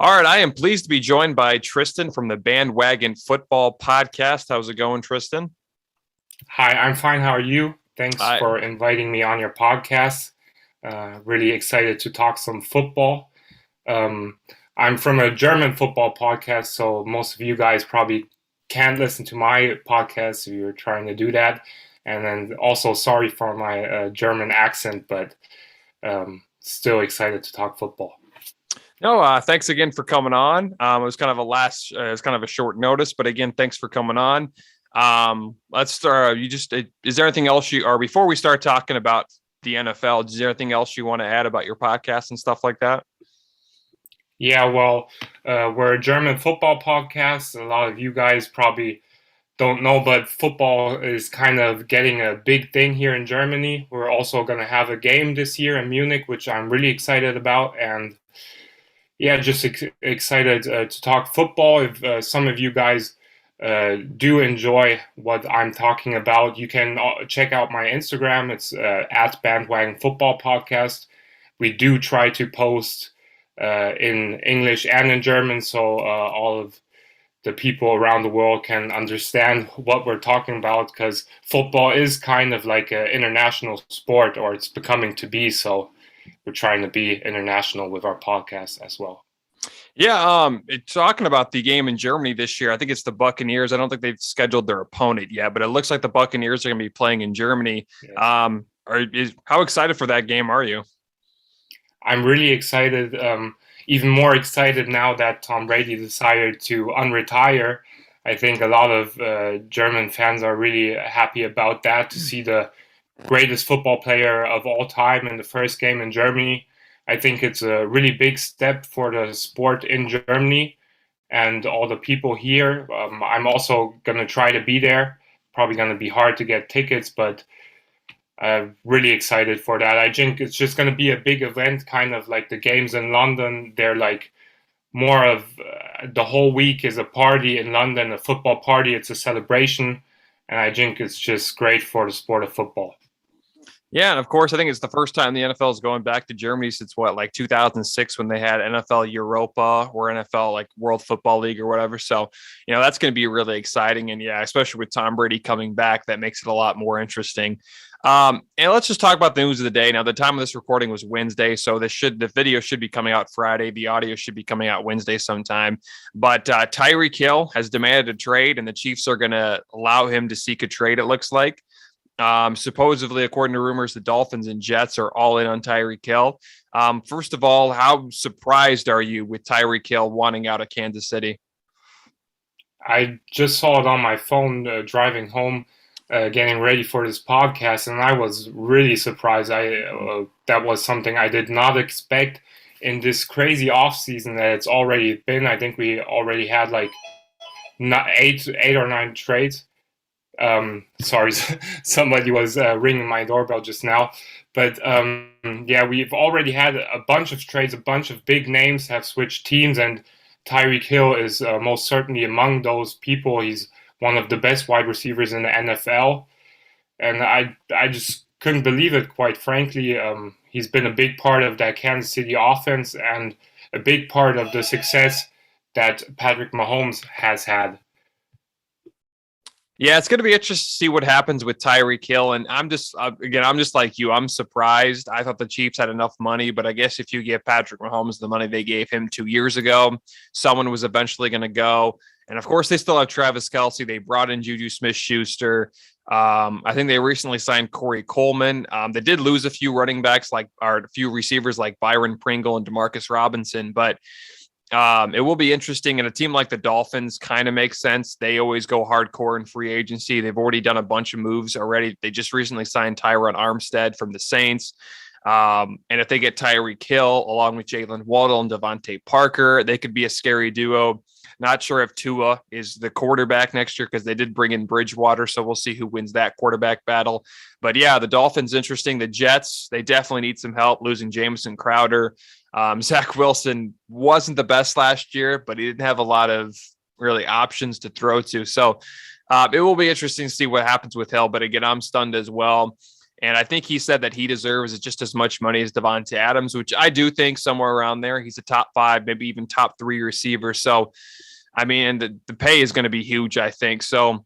All right, I am pleased to be joined by Tristin from the Bandwagon Football Podcast. How's it going, Tristin? Hi, I'm fine. How are you? Thanks I for inviting me on your podcast. Really excited to talk some football. Um, I'm from a German football podcast, so most of you guys probably can't listen to my podcast if you're trying to do that. And then also, sorry for my German accent, but still excited to talk football. No, thanks again for coming on. It was kind of it was kind of a short notice, but again, thanks for coming on. Let's start. Is there anything else or before we start talking about the NFL, is there anything else you want to add about your podcast and stuff like that? Yeah, well, we're a German football podcast. A lot of you guys probably don't know, but football is kind of getting a big thing here in Germany. We're also going to have a game this year in Munich, which I'm really excited about. And yeah, just excited to talk football. If some of you guys do enjoy what I'm talking about, you can check out my Instagram. It's at Bandwagon Football Podcast. We do try to post in English and in German, so all of the people around the world can understand what we're talking about, because football is kind of like an international sport, or it's becoming to be. So we're trying to be international with our podcast as well. Yeah, talking about the game in Germany this year, I think it's the Buccaneers. I don't think they've scheduled their opponent yet, but it looks like the Buccaneers are going to be playing in Germany. Yeah. How excited for that game are you? I'm really excited, even more excited now that Tom Brady decided to unretire. I think a lot of German fans are really happy about that, to see the greatest football player of all time in the first game in Germany. I think it's a really big step for the sport in Germany and all the people here. I'm also going to try to be there. Probably going to be hard to get tickets, but really excited for that. I think it's just going to be a big event, kind of like the games in London. They're like more of the whole week is a party in London, a football party. It's a celebration. And I think it's just great for the sport of football. Yeah, and of course, I think it's the first time the NFL is going back to Germany since 2006, when they had NFL Europa or NFL like World Football League or whatever. So, that's going to be really exciting. And yeah, especially with Tom Brady coming back, that makes it a lot more interesting. And let's just talk about the news of the day. Now, the time of this recording was Wednesday, so the video should be coming out Friday. The audio should be coming out Wednesday sometime. But Tyrek Hill has demanded a trade, and the Chiefs are going to allow him to seek a trade, it looks like. Supposedly, according to rumors, the Dolphins and Jets are all in on Tyrek Hill. First of all, how surprised are you with Tyrek Hill wanting out of Kansas City? I just saw it on my phone driving home, getting ready for this podcast, and I was really surprised. That was something I did not expect in this crazy offseason that it's already been. I think we already had like eight or nine trades. Sorry, somebody was ringing my doorbell just now. But yeah, we've already had a bunch of trades. A bunch of big names have switched teams, and Tyrek Hill is most certainly among those people. He's one of the best wide receivers in the NFL, and I just couldn't believe it, quite frankly. He's been a big part of that Kansas City offense and a big part of the success that Patrick Mahomes has had. Yeah, it's going to be interesting to see what happens with Tyrek Hill. And I'm just like you. I'm surprised. I thought the Chiefs had enough money, but I guess if you give Patrick Mahomes the money they gave him 2 years ago, someone was eventually going to go. And of course, they still have Travis Kelce. They brought in Juju Smith-Schuster. I think they recently signed Corey Coleman. They did lose a few running backs, or a few receivers like Byron Pringle and Demarcus Robinson, but it will be interesting. And a team like the Dolphins kind of makes sense. They always go hardcore in free agency. They've already done a bunch of moves already. They just recently signed Tyron Armstead from the Saints. And if they get Tyrek Hill along with Jalen Waddle and Devonta Parker, they could be a scary duo. Not sure if Tua is the quarterback next year, because they did bring in Bridgewater. So we'll see who wins that quarterback battle. But yeah, the Dolphins, interesting. The Jets, they definitely need some help losing Jamison Crowder. Zach Wilson wasn't the best last year, but he didn't have a lot of really options to throw to. So it will be interesting to see what happens with Hill. But again, I'm stunned as well. And I think he said that he deserves just as much money as Devonta Adams, which I do think somewhere around there. He's a top 5, maybe even top 3 receiver. So, I mean, the pay is going to be huge, I think. So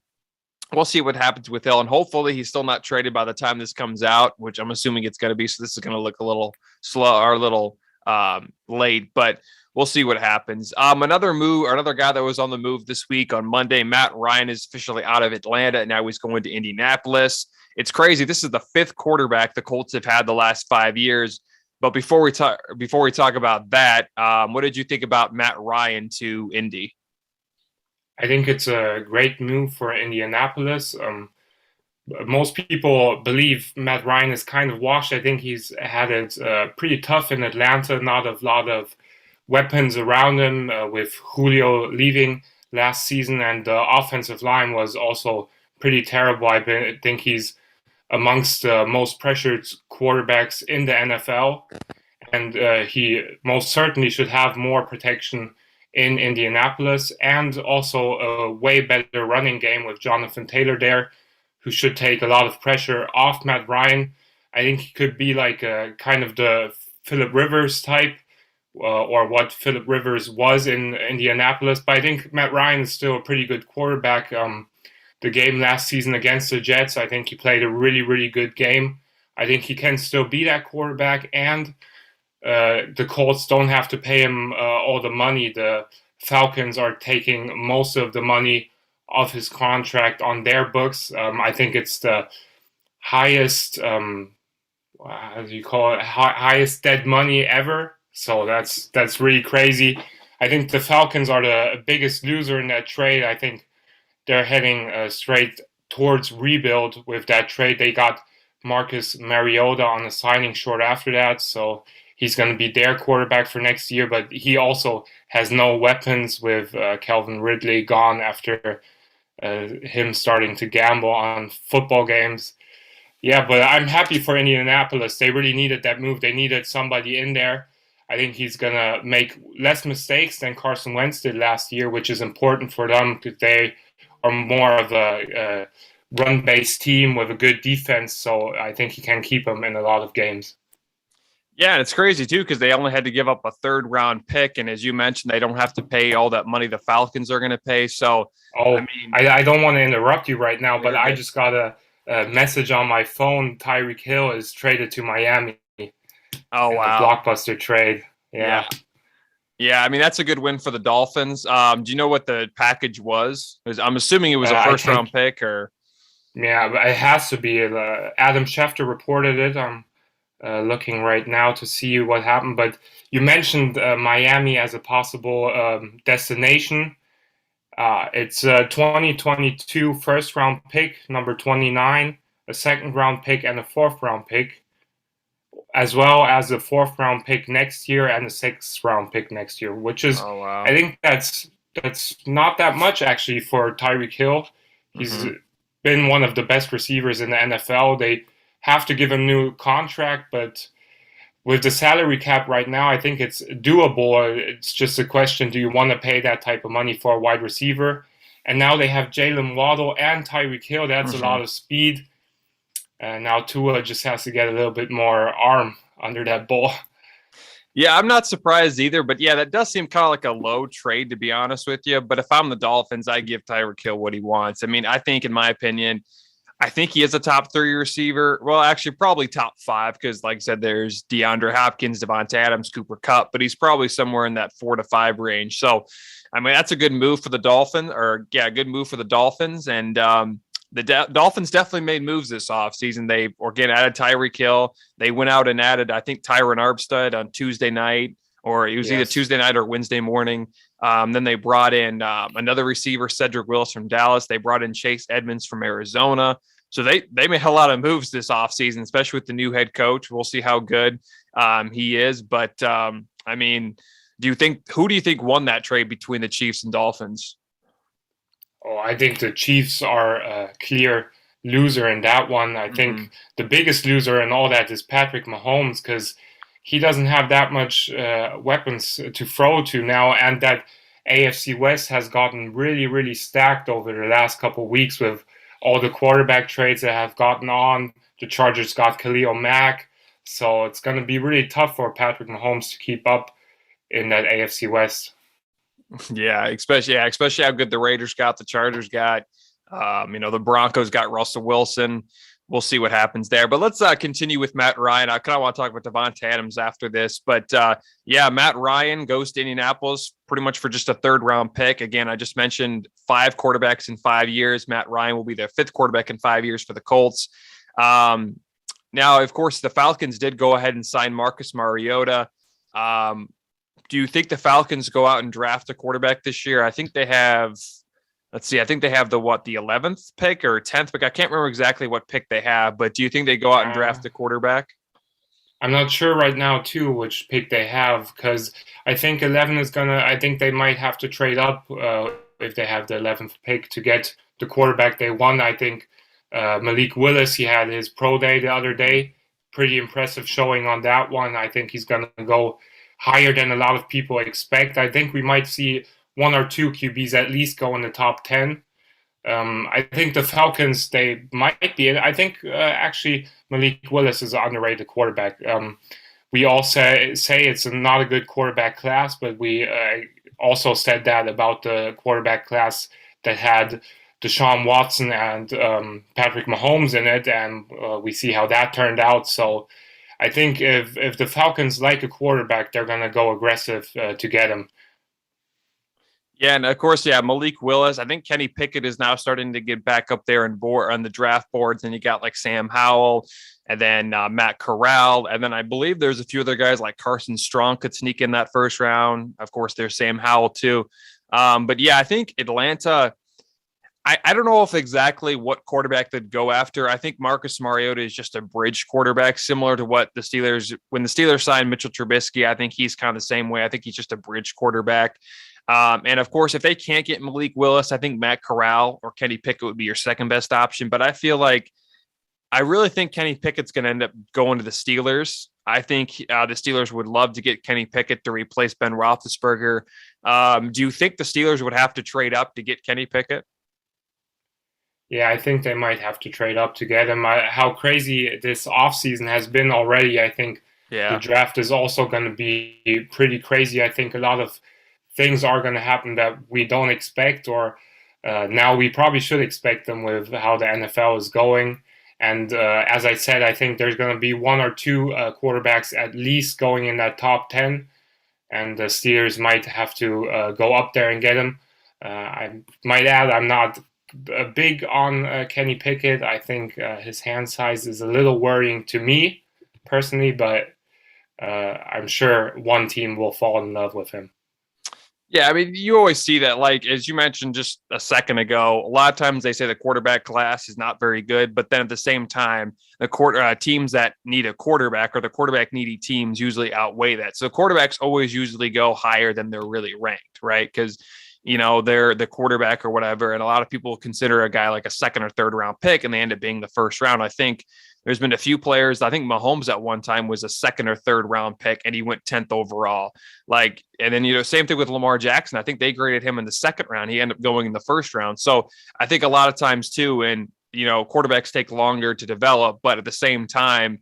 we'll see what happens with Hill. And hopefully he's still not traded by the time this comes out, which I'm assuming it's going to be. So this is going to look a little slow or a little late, but we'll see what happens. Another guy that was on the move this week on Monday, Matt Ryan is officially out of Atlanta, and now he's going to Indianapolis. It's crazy. This is the 5th quarterback the Colts have had the last 5 years. But before we talk about that, what did you think about Matt Ryan to Indy? I think it's a great move for Indianapolis. Most people believe Matt Ryan is kind of washed. I think he's had it pretty tough in Atlanta. Not a lot of weapons around him with Julio leaving last season, and the offensive line was also pretty terrible. I think he's amongst the most pressured quarterbacks in the NFL, and he most certainly should have more protection in Indianapolis, and also a way better running game with Jonathan Taylor there, who should take a lot of pressure off Matt Ryan. I think he could be like a kind of the Phillip Rivers type, or what Phillip Rivers was in Indianapolis. But I think Matt Ryan is still a pretty good quarterback. The game last season against the Jets, I think he played a really, really good game. I think he can still be that quarterback, and the Colts don't have to pay him all the money. The Falcons are taking most of the money of his contract on their books. I think it's the highest, highest dead money ever. So that's really crazy. I think the Falcons are the biggest loser in that trade. I think they're heading straight towards rebuild with that trade. They got Marcus Mariota on a signing short after that, so he's going to be their quarterback for next year. But he also has no weapons with Calvin Ridley gone after him starting to gamble on football games. Yeah, but I'm happy for Indianapolis. They really needed that move. They needed somebody in there. I think he's going to make less mistakes than Carson Wentz did last year, which is important for them because they are more of a run-based team with a good defense. So I think he can keep them in a lot of games. Yeah, and it's crazy, too, because they only had to give up a 3rd-round pick. And as you mentioned, they don't have to pay all that money the Falcons are going to pay. So, I don't want to interrupt you right now, but I just got a message on my phone. Tyreek Hill is traded to Miami. Oh, wow. Blockbuster trade. Yeah. Yeah, I mean, that's a good win for the Dolphins. Do you know what the package was? I'm assuming it was a first-round pick, or... Yeah, but it has to be. Adam Schefter reported it. I'm looking right now to see what happened. But you mentioned Miami as a possible destination. It's a 2022 first-round pick, number 29, a second-round pick, and a fourth-round pick, as well as a 4th-round pick next year and a 6th-round pick next year, which is, I think that's not that much, actually, for Tyreek Hill. He's been one of the best receivers in the NFL. They have to give him a new contract, but with the salary cap right now, I think it's doable. It's just a question, do you want to pay that type of money for a wide receiver? And now they have Jalen Waddle and Tyreek Hill. That's a lot of speed. Now Tua just has to get a little bit more arm under that ball. Yeah, I'm not surprised either. But yeah, that does seem kind of like a low trade, to be honest with you. But if I'm the Dolphins, I give Tyreek Hill what he wants. I mean, I think, in my opinion, I think he is a top 3 receiver. Well, actually, probably top 5 because, like I said, there's DeAndre Hopkins, Devonta Adams, Cooper Kupp, but he's probably somewhere in that 4 to 5 range. So, I mean, that's a good move for the Dolphins, good move for the Dolphins. And the Dolphins definitely made moves this offseason. They again added Tyreek Hill. They went out and added, I think, Tyron Armstead on Tuesday night, or it was either Tuesday night or Wednesday morning. Then they brought in another receiver, Cedric Wills from Dallas. They brought in Chase Edmonds from Arizona. So they made a lot of moves this offseason, especially with the new head coach. We'll see how good he is. But, I mean, who do you think won that trade between the Chiefs and Dolphins? Oh, I think the Chiefs are a clear loser in that one. I think the biggest loser in all that is Patrick Mahomes, because he doesn't have that much weapons to throw to now, and that AFC West has gotten really, really stacked over the last couple of weeks with all the quarterback trades that have gotten on. The Chargers got Khalil Mack. So it's going to be really tough for Patrick Mahomes to keep up in that AFC West. Yeah, especially how good the Raiders got, the Chargers got. The Broncos got Russell Wilson. We'll see what happens there. But let's continue with Matt Ryan. I kind of want to talk about Devonta Adams after this. But Matt Ryan goes to Indianapolis pretty much for just a third-round pick. Again, I just mentioned 5 quarterbacks in 5 years. Matt Ryan will be their 5th quarterback in 5 years for the Colts. Now, of course, the Falcons did go ahead and sign Marcus Mariota. Do you think the Falcons go out and draft a quarterback this year? I think they have – I think they have the 11th pick or 10th pick. I can't remember exactly what pick they have, but do you think they go out and draft a quarterback? I'm not sure right now, too, which pick they have, because I think 11 is I think they might have to trade up if they have the 11th pick to get the quarterback they want. I think Malik Willis, he had his pro day the other day. Pretty impressive showing on that one. I think he's going to go higher than a lot of people expect. I think we might see 1 or 2 QBs at least go in the top 10. I think the Falcons, they might be. I think actually Malik Willis is an underrated quarterback. We all say it's not a good quarterback class, but we also said that about the quarterback class that had Deshaun Watson and Patrick Mahomes in it, and we see how that turned out. So I think if the Falcons like a quarterback, they're going to go aggressive to get him. Yeah, and of course, Malik Willis. I think Kenny Pickett is now starting to get back up there on the draft boards, and you got like Sam Howell, and then Matt Corral, and then I believe there's a few other guys like Carson Strong could sneak in that first round. Of course, there's Sam Howell too. But I think Atlanta. I don't know if exactly what quarterback they'd go after. I think Marcus Mariota is just a bridge quarterback, similar to what the Steelers, when the Steelers signed Mitchell Trubisky, I think he's kind of the same way. I think he's just a bridge quarterback. And of course, if they can't get Malik Willis, I think Matt Corral or Kenny Pickett would be your second best option. But I really think Kenny Pickett's going to end up going to the Steelers. I think the Steelers would love to get Kenny Pickett to replace Ben Roethlisberger. Do you think the Steelers would have to trade up to get Kenny Pickett? Yeah, I think they might have to trade up to get him. How crazy this offseason has been already. I think the draft is also going to be pretty crazy. I think a lot of things are going to happen that we don't expect, or now we probably should expect them with how the NFL is going. And as I said, I think there's going to be 1 or 2 quarterbacks at least going in that top 10, and the Steelers might have to go up there and get him. I might add, I'm not big on Kenny Pickett. I think his hand size is a little worrying to me personally, but I'm sure one team will fall in love with him. Yeah, I mean, you always see that, like, as you mentioned just a second ago, a lot of times they say the quarterback class is not very good, but then at the same time, the teams that need a quarterback or the quarterback needy teams usually outweigh that. So quarterbacks always usually go higher than they're really ranked, right? Because they're the quarterback or whatever. And a lot of people consider a guy like a second or third round pick, and they end up being the first round. I think there's been a few players. I think Mahomes at one time was a second or third round pick, and he went 10th overall. And then, same thing with Lamar Jackson. I think they graded him in the second round. He ended up going in the first round. So I think a lot of times too, and, quarterbacks take longer to develop, but at the same time,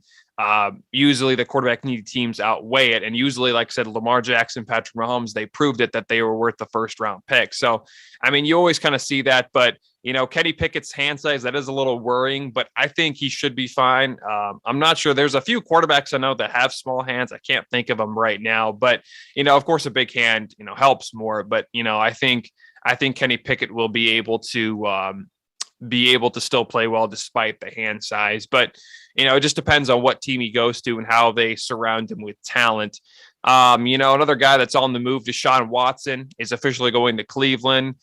usually the quarterback needy teams outweigh it. And usually, like I said, Lamar Jackson, Patrick Mahomes, they proved it that they were worth the first round pick. So, I mean, you always kind of see that, but Kenny Pickett's hand size, that is a little worrying, but I think he should be fine. I'm not sure. There's a few quarterbacks I know that have small hands. I can't think of them right now, but of course a big hand, helps more, but I think Kenny Pickett will be able to still play well despite the hand size. But, it just depends on what team he goes to and how they surround him with talent. Another guy that's on the move, Deshaun Watson, is officially going to Cleveland,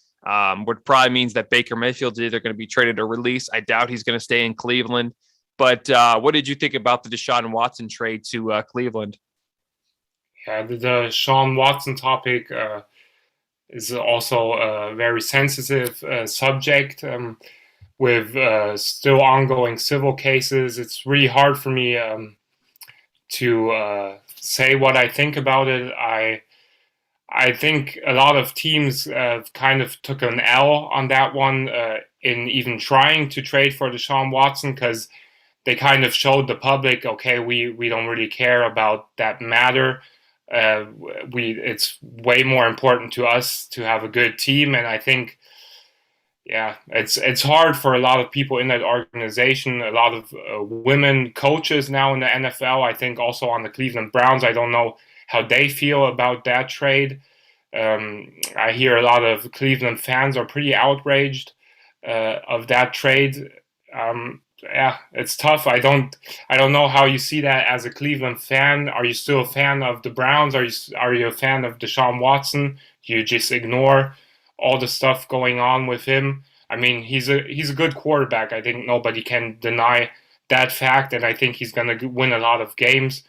which probably means that Baker Mayfield's either going to be traded or released. I doubt he's going to stay in Cleveland. But what did you think about the Deshaun Watson trade to Cleveland? Yeah, the Deshaun Watson topic is also a very sensitive subject. With still ongoing civil cases, it's really hard for me to say what I think about it. I think a lot of teams kind of took an L on that one in even trying to trade for Deshaun Watson, because they kind of showed the public, okay, we don't really care about that matter. It's way more important to us to have a good team, and I think, yeah, it's hard for a lot of people in that organization. A lot of women coaches now in the NFL. I think also on the Cleveland Browns. I don't know how they feel about that trade. I hear a lot of Cleveland fans are pretty outraged of that trade. Yeah, it's tough. I don't know how you see that as a Cleveland fan. Are you still a fan of the Browns? Are you a fan of Deshaun Watson? Do you just ignore all the stuff going on with him? I mean, he's a good quarterback. I think nobody can deny that fact, and I think he's going to win a lot of games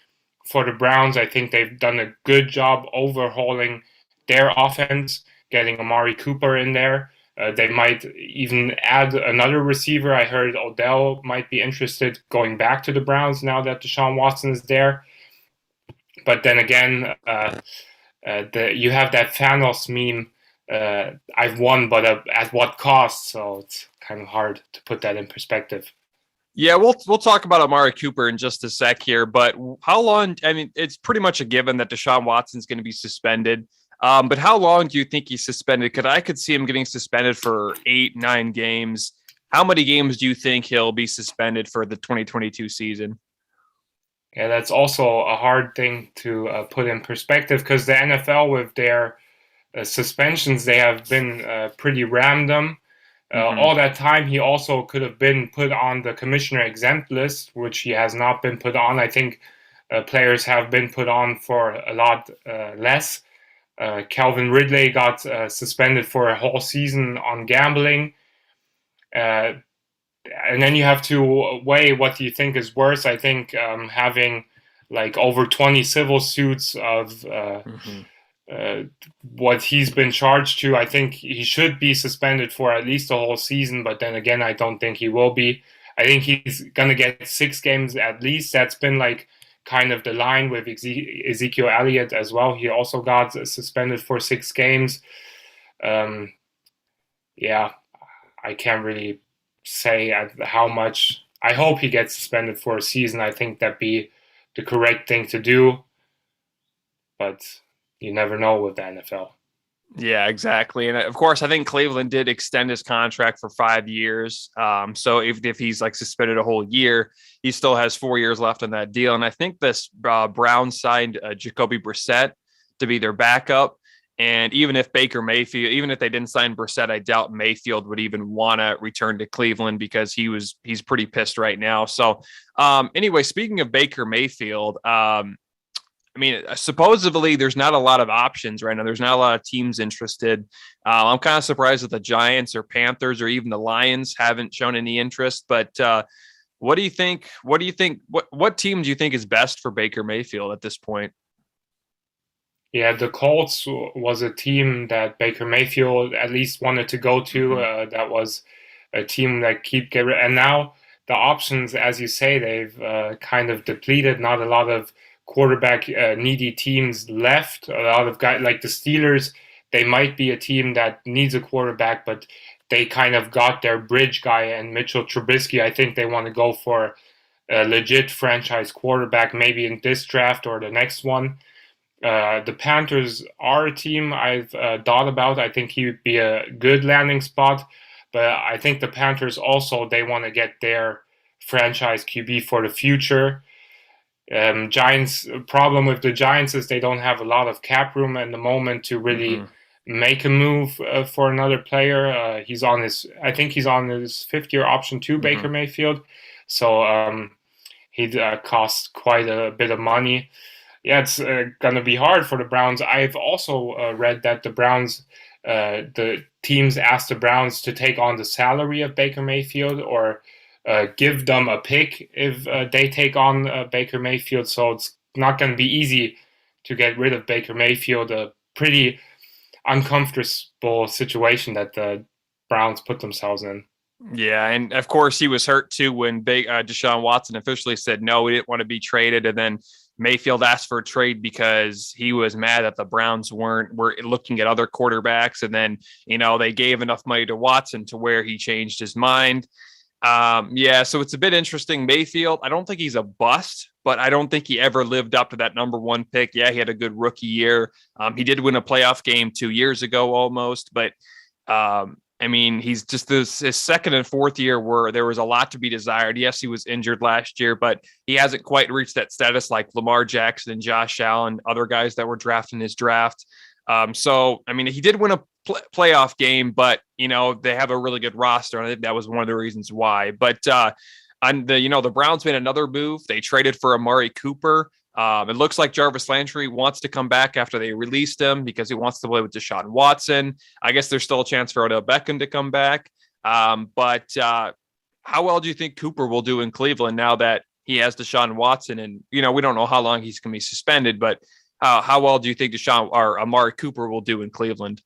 for the Browns. I think they've done a good job overhauling their offense, getting Amari Cooper in there. They might even add another receiver. I heard Odell might be interested going back to the Browns now that Deshaun Watson is there. But then again, you have that Thanos meme, I've won, but at what cost? So it's kind of hard to put that in perspective. Yeah, we'll talk about Amari Cooper in just a sec here, but how long? I mean, it's pretty much a given that Deshaun Watson's going to be suspended. But how long do you think he's suspended? Because I could see him getting suspended for 8-9 games. How many games do you think he'll be suspended for the 2022 season? Yeah, that's also a hard thing to put in perspective, because the NFL with their suspensions, they have been pretty random. All that time, he also could have been put on the commissioner exempt list, which he has not been put on. I think players have been put on for a lot less. Calvin Ridley got suspended for a whole season on gambling. And then you have to weigh what do you think is worse. I think having like over 20 civil suits of what he's been charged to, I think he should be suspended for at least a whole season. But then again, I don't think he will be. I think he's going to get 6 games at least. That's been like kind of the line with Ezekiel Elliott as well. He also got suspended for 6 games. Yeah, I can't really say how much. I hope he gets suspended for a season. I think that'd be the correct thing to do. But you never know with the NFL. Yeah, exactly. And of course, I think Cleveland did extend his contract for 5 years. So if he's like suspended a whole year, he still has 4 years left on that deal. And I think this Browns signed Jacoby Brissett to be their backup. And even if Baker Mayfield, even if they didn't sign Brissett, I doubt Mayfield would even want to return to Cleveland because he's pretty pissed right now. So anyway, speaking of Baker Mayfield, I mean, supposedly there's not a lot of options right now. There's not a lot of teams interested. I'm kind of surprised that the Giants or Panthers or even the Lions haven't shown any interest. But what do you think? What team do you think is best for Baker Mayfield at this point? Yeah, the Colts was a team that Baker Mayfield at least wanted to go to. That was a team that and now the options, as you say, they've kind of depleted. Not a lot of quarterback needy teams left. A lot of guys like the Steelers, they might be a team that needs a quarterback, but they kind of got their bridge guy and Mitchell Trubisky. I think they want to go for a legit franchise quarterback, maybe in this draft or the next one. The Panthers are a team I've thought about. I think he would be a good landing spot, but I think the Panthers also, they want to get their franchise QB for the future. Giants problem with the Giants is they don't have a lot of cap room at the moment to really make a move for another player. I think he's on his 5th-year option too, Baker Mayfield. So he costs quite a bit of money. Yeah, it's going to be hard for the Browns. I've also read that the Browns, the teams asked the Browns to take on the salary of Baker Mayfield or give them a pick if they take on Baker Mayfield. So it's not going to be easy to get rid of Baker Mayfield. A pretty uncomfortable situation that the Browns put themselves in. Yeah, and of course he was hurt too when Deshaun Watson officially said no, he didn't want to be traded, and then Mayfield asked for a trade because he was mad that the Browns were looking at other quarterbacks, and then they gave enough money to Watson to where he changed his mind. Yeah, so it's a bit interesting. Mayfield, I don't think he's a bust, but I don't think he ever lived up to that number one pick. Yeah, he had a good rookie year. He did win a playoff game 2 years ago almost, but I mean, he's just his second and fourth year where there was a lot to be desired. Yes, he was injured last year, but he hasn't quite reached that status like Lamar Jackson and Josh Allen, other guys that were drafted in his draft. So, I mean, he did win a playoff game, but, they have a really good roster. And I think that was one of the reasons why. But the Browns made another move. They traded for Amari Cooper. It looks like Jarvis Landry wants to come back after they released him because he wants to play with Deshaun Watson. I guess there's still a chance for Odell Beckham to come back. But how well do you think Cooper will do in Cleveland now that he has Deshaun Watson? And, we don't know how long he's going to be suspended, but how well do you think Amari Cooper will do in Cleveland?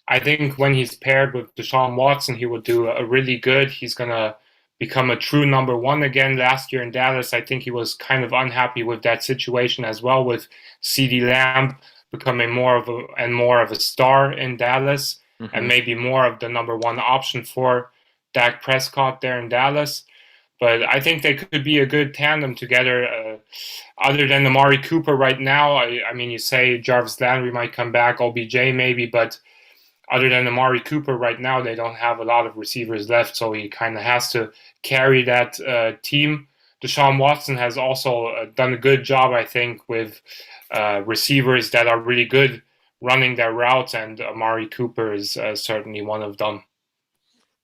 I think when he's paired with Deshaun Watson, he will do a really good. He's going to become a true number one again. Last year in Dallas, I think he was kind of unhappy with that situation as well, with CeeDee Lamb becoming more of a star in Dallas, and maybe more of the number one option for Dak Prescott there in Dallas. But I think they could be a good tandem together. Other than Amari Cooper right now, I mean, you say Jarvis Landry might come back, OBJ maybe, but other than Amari Cooper right now, they don't have a lot of receivers left, so he kind of has to carry that team. Deshaun Watson has also done a good job, I think, with receivers that are really good running their routes, and Amari Cooper is certainly one of them.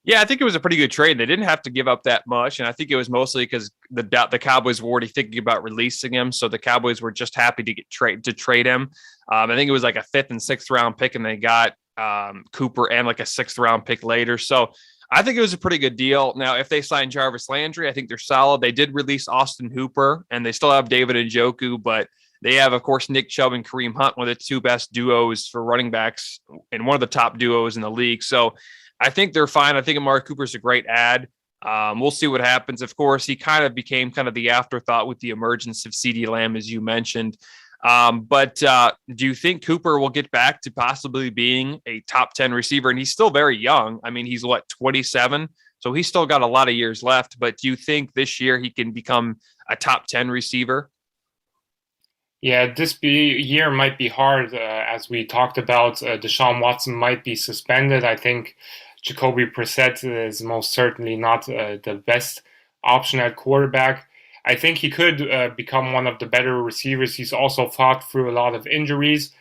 Yeah, I think it was a pretty good trade. They didn't have to give up that much, and I think it was mostly because the Cowboys were already thinking about releasing him, so the Cowboys were just happy to trade him. I think it was like a 5th and 6th round pick, and they got Cooper and like a 6th round pick later. So I think it was a pretty good deal. Now, if they sign Jarvis Landry, I think they're solid. They did release Austin Hooper, and they still have David Njoku, but they have, of course, Nick Chubb and Kareem Hunt, one of the two best duos for running backs and one of the top duos in the league. So I think they're fine. I think Amari Cooper's a great ad. We'll see what happens. Of course, he kind of became kind of the afterthought with the emergence of CeeDee Lamb, as you mentioned. But do you think Cooper will get back to possibly being a top 10 receiver? And he's still very young. I mean, he's 27, so he's still got a lot of years left. But do you think this year he can become a top 10 receiver? Yeah, this year might be hard. As we talked about, Deshaun Watson might be suspended. I think Jacoby Brissett is most certainly not the best option at quarterback. I think he could become one of the better receivers. He's also fought through a lot of injuries.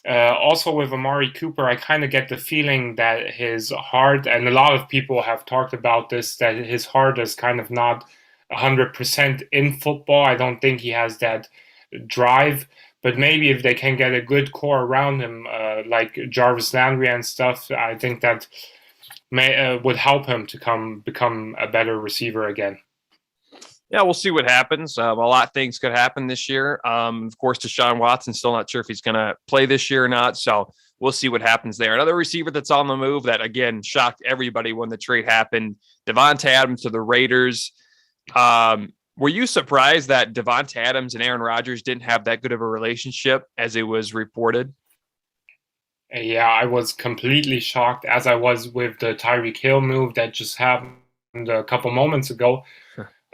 Also with Amari Cooper, I kind of get the feeling that his heart, and a lot of people have talked about this, that his heart is kind of not 100% in football. I don't think he has that drive, but maybe if they can get a good core around him, like Jarvis Landry and stuff, I think that would help him to become a better receiver again. Yeah, we'll see what happens. A lot of things could happen this year. Of course, Deshaun Watson, still not sure if he's going to play this year or not. So we'll see what happens there. Another receiver that's on the move that, again, shocked everybody when the trade happened, Devonta Adams to the Raiders. Were you surprised that Devonta Adams and Aaron Rodgers didn't have that good of a relationship as it was reported? Yeah, I was completely shocked, as I was with the Tyreek Hill move that just happened a couple moments ago.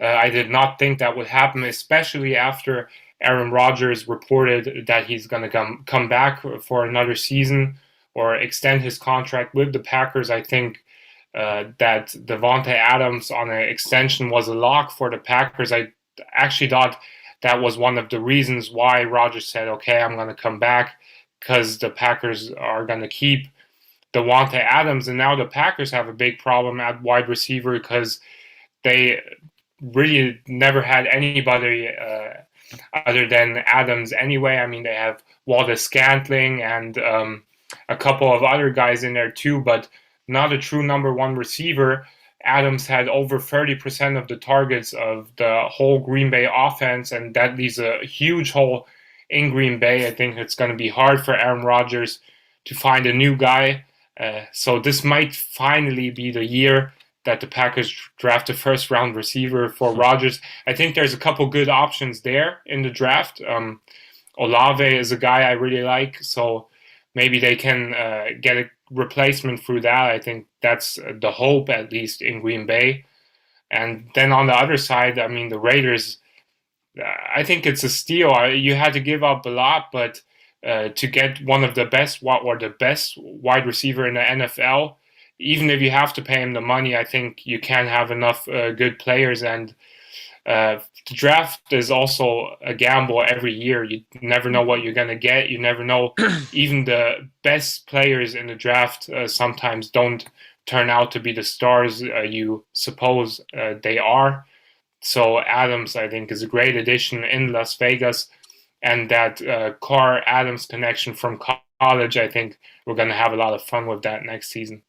I did not think that would happen, especially after Aaron Rodgers reported that he's going to come back for another season or extend his contract with the Packers. I think that Devonta Adams on an extension was a lock for the Packers. I actually thought that was one of the reasons why Rodgers said, okay, I'm going to come back, because the Packers are going to keep Devonta Adams. And now the Packers have a big problem at wide receiver because they really never had anybody other than Adams anyway. I mean, they have Waldes-Scantling and a couple of other guys in there too, but not a true number one receiver. Adams had over 30% of the targets of the whole Green Bay offense, and that leaves a huge hole in Green Bay. I think it's going to be hard for Aaron Rodgers to find a new guy. So this might finally be the year that the Packers draft a first-round receiver for Rodgers. I think there's a couple good options there in the draft. Olave is a guy I really like, so maybe they can get a replacement through that. I think that's the hope, at least in Green Bay. And then on the other side, I mean, the Raiders, I think it's a steal. You had to give up a lot, but to get one of the best or the best wide receiver in the NFL, even if you have to pay him the money, I think you can have enough good players. And the draft is also a gamble every year. You never know what you're going to get. You never know. Even the best players in the draft sometimes don't turn out to be the stars you suppose they are. So Adams, I think, is a great addition in Las Vegas. And that Carr-Adams connection from college, I think we're going to have a lot of fun with that next season.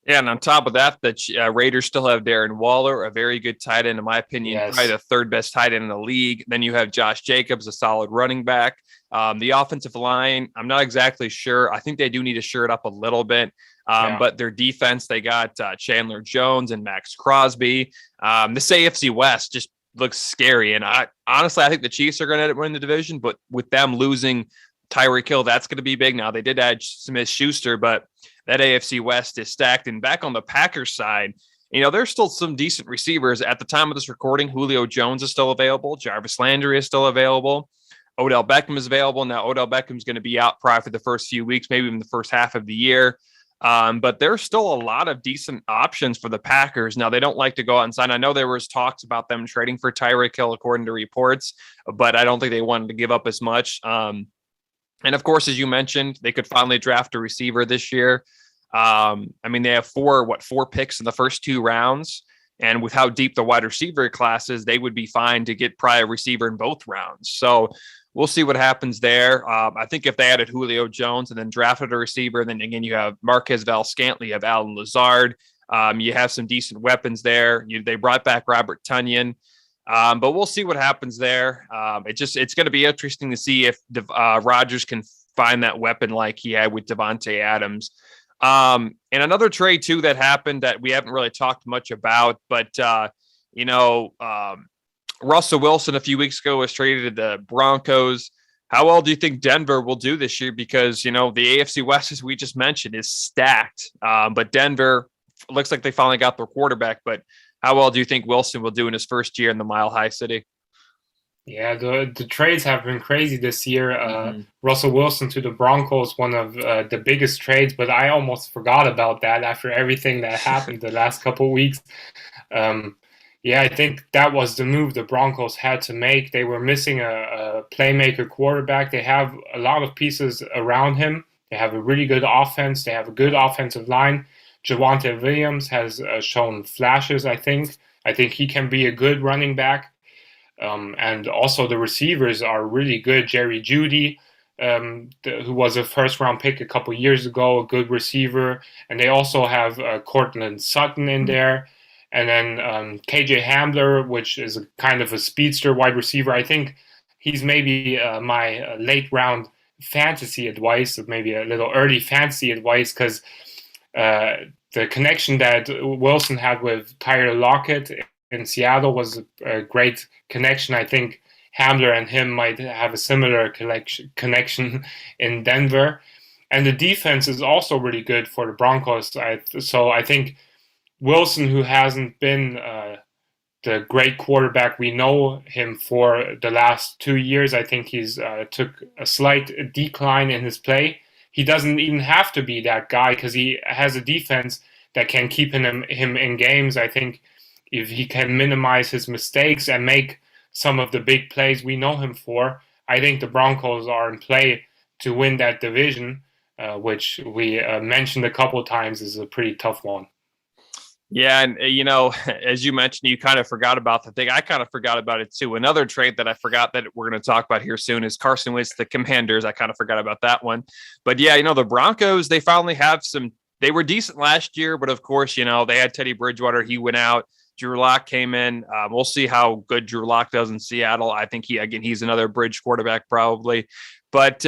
Yeah, and on top of that, the Raiders still have Darren Waller, a very good tight end, in my opinion, probably the third best tight end in the league. Then you have Josh Jacobs, a solid running back. The offensive line, I'm not exactly sure. I think they do need to shore it up a little bit. But their defense, they got Chandler Jones and Max Crosby. This AFC West just looks scary. And I think the Chiefs are going to win the division, but with them losing Tyrek Hill, that's going to be big. Now, they did add Smith-Schuster, but that AFC West is stacked. And back on the Packers side, there's still some decent receivers. At the time of this recording, Julio Jones is still available. Jarvis Landry is still available. Odell Beckham is available. Now, Odell Beckham's going to be out probably for the first few weeks, maybe even the first half of the year. But there's still a lot of decent options for the Packers. Now, they don't like to go out and sign. I know there was talks about them trading for Tyrek Hill, according to reports, but I don't think they wanted to give up as much. And of course, as you mentioned, they could finally draft a receiver this year. They have four picks in the first two rounds. And with how deep the wide receiver class is, they would be fine to get probably a receiver in both rounds. So we'll see what happens there. I think if they added Julio Jones and then drafted a receiver, then again, you have Marquez Valdes-Scantling, you have Alan Lazard. You have some decent weapons there. They brought back Robert Tonyan. But we'll see what happens there. It's going to be interesting to see if Rodgers can find that weapon like he had with Devonta Adams. And another trade too that happened that we haven't really talked much about, but Russell Wilson a few weeks ago was traded to the Broncos. How well do you think Denver will do this year? Because the AFC West, as we just mentioned, is stacked. But Denver looks like they finally got their quarterback. But how well do you think Wilson will do in his first year in the Mile High City? Yeah, the trades have been crazy this year. Russell Wilson to the Broncos, one of the biggest trades, but I almost forgot about that after everything that happened the last couple of weeks. I think that was the move the Broncos had to make. They were missing a playmaker quarterback. They have a lot of pieces around him. They have a really good offense. They have a good offensive line. Javonte Williams has shown flashes, I think. I think he can be a good running back. And also the receivers are really good. Jerry Jeudy, who was a first-round pick a couple years ago, a good receiver. And they also have Cortland Sutton in there. And then KJ Hamler, which is a kind of a speedster wide receiver. I think he's maybe my late-round fantasy advice, maybe a little early fantasy advice, because the connection that Wilson had with Tyler Lockett in Seattle was a great connection. I think Hamler and him might have a similar connection in Denver. And the defense is also really good for the Broncos. So I think Wilson, who hasn't been the great quarterback we know him for the last 2 years, I think he's took a slight decline in his play. He doesn't even have to be that guy because he has a defense that can keep him in games. I think if he can minimize his mistakes and make some of the big plays we know him for, I think the Broncos are in play to win that division, which we mentioned a couple of times is a pretty tough one. Yeah, and as you mentioned, you kind of forgot about the thing. I kind of forgot about it too. Another trade that I forgot that we're going to talk about here soon is Carson Wentz, the Commanders. I kind of forgot about that one. But yeah, the Broncos, they finally have some. They were decent last year, but of course, they had Teddy Bridgewater. He went out. Drew Lock came in. We'll see how good Drew Lock does in Seattle. I think he's another bridge quarterback probably. But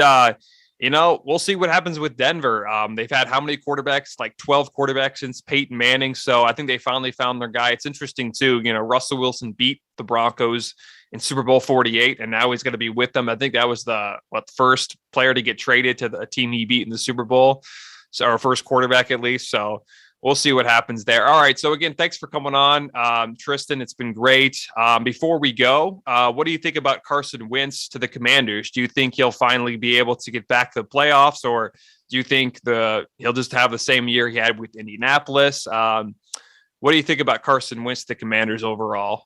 we'll see what happens with Denver. They've had how many quarterbacks? Like 12 quarterbacks since Peyton Manning. So I think they finally found their guy. It's interesting too. Russell Wilson beat the Broncos in Super Bowl 48, and now he's going to be with them. I think that was the first player to get traded to the team he beat in the Super Bowl. So our first quarterback at least. So we'll see what happens there. All right. So again, thanks for coming on, Tristin. It's been great. Before we go, what do you think about Carson Wentz to the Commanders? Do you think he'll finally be able to get back to the playoffs, or do you think he'll just have the same year he had with Indianapolis? What do you think about Carson Wentz to the Commanders overall?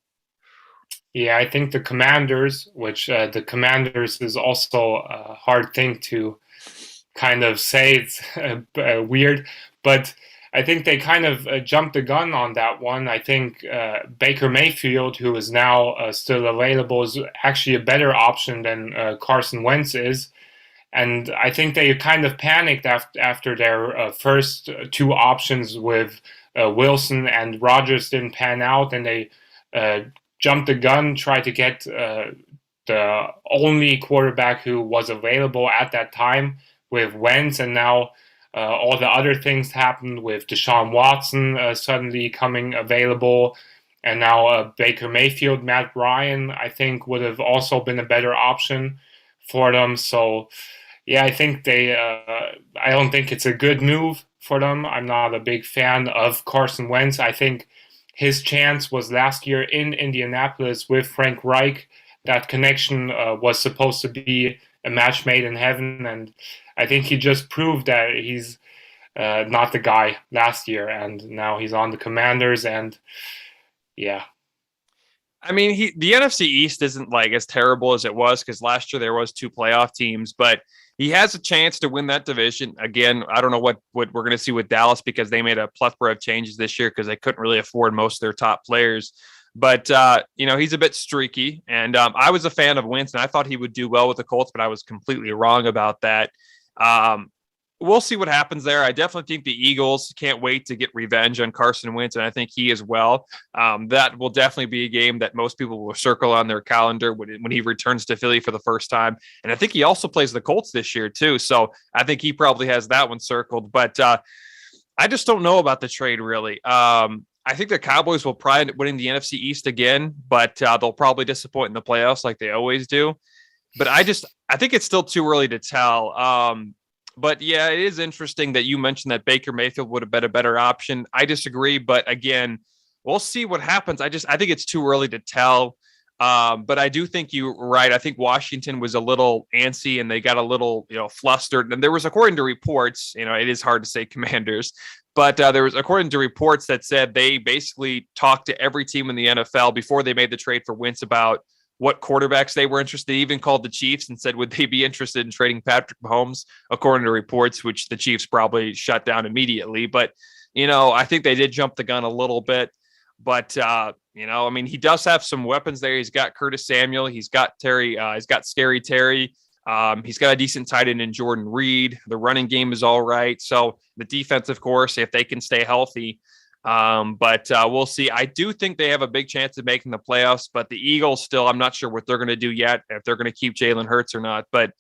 Yeah, I think the Commanders, which the Commanders is also a hard thing to kind of say. It's weird, but I think they kind of jumped the gun on that one. I think Baker Mayfield, who is now still available, is actually a better option than Carson Wentz is. And I think they kind of panicked after their first two options with Wilson and Rodgers didn't pan out, and they jumped the gun, tried to get the only quarterback who was available at that time with Wentz, and now all the other things happened with Deshaun Watson suddenly coming available, and now Baker Mayfield. Matt Ryan, I think, would have also been a better option for them. So, yeah, I think I don't think it's a good move for them. I'm not a big fan of Carson Wentz. I think his chance was last year in Indianapolis with Frank Reich. That connection was supposed to be a match made in heaven, and I think he just proved that he's not the guy last year, and now he's on the Commanders, and yeah. I mean, the NFC East isn't like as terrible as it was, because last year there was 2 playoff teams, but he has a chance to win that division. Again, I don't know what we're going to see with Dallas, because they made a plethora of changes this year because they couldn't really afford most of their top players. But, he's a bit streaky, and I was a fan of Wentz, and I thought he would do well with the Colts, but I was completely wrong about that. We'll see what happens there. I definitely think the Eagles can't wait to get revenge on Carson Wentz, and I think he as well. That will definitely be a game that most people will circle on their calendar when he returns to Philly for the first time. And I think he also plays the Colts this year too, so I think he probably has that one circled. But I just don't know about the trade, really. I think the Cowboys will probably end up winning the NFC East again, but they'll probably disappoint in the playoffs like they always do. But I think it's still too early to tell. But yeah, it is interesting that you mentioned that Baker Mayfield would have been a better option. I disagree, but again, we'll see what happens. I think it's too early to tell. But I do think you're right. I think Washington was a little antsy, and they got a little, flustered. And there was, according to reports, it is hard to say Commanders, but there was, according to reports, that said they basically talked to every team in the NFL before they made the trade for Wentz about what quarterbacks they were interested. They even called the Chiefs and said, would they be interested in trading Patrick Mahomes, according to reports, which the Chiefs probably shut down immediately. But, I think they did jump the gun a little bit. But, he does have some weapons there. He's got Curtis Samuel. He's got Terry. He's got Scary Terry. He's got a decent tight end in Jordan Reed. The running game is all right. So the defense, of course, if they can stay healthy. But we'll see. I do think they have a big chance of making the playoffs, but the Eagles still, I'm not sure what they're going to do yet, if they're going to keep Jalen Hurts or not, but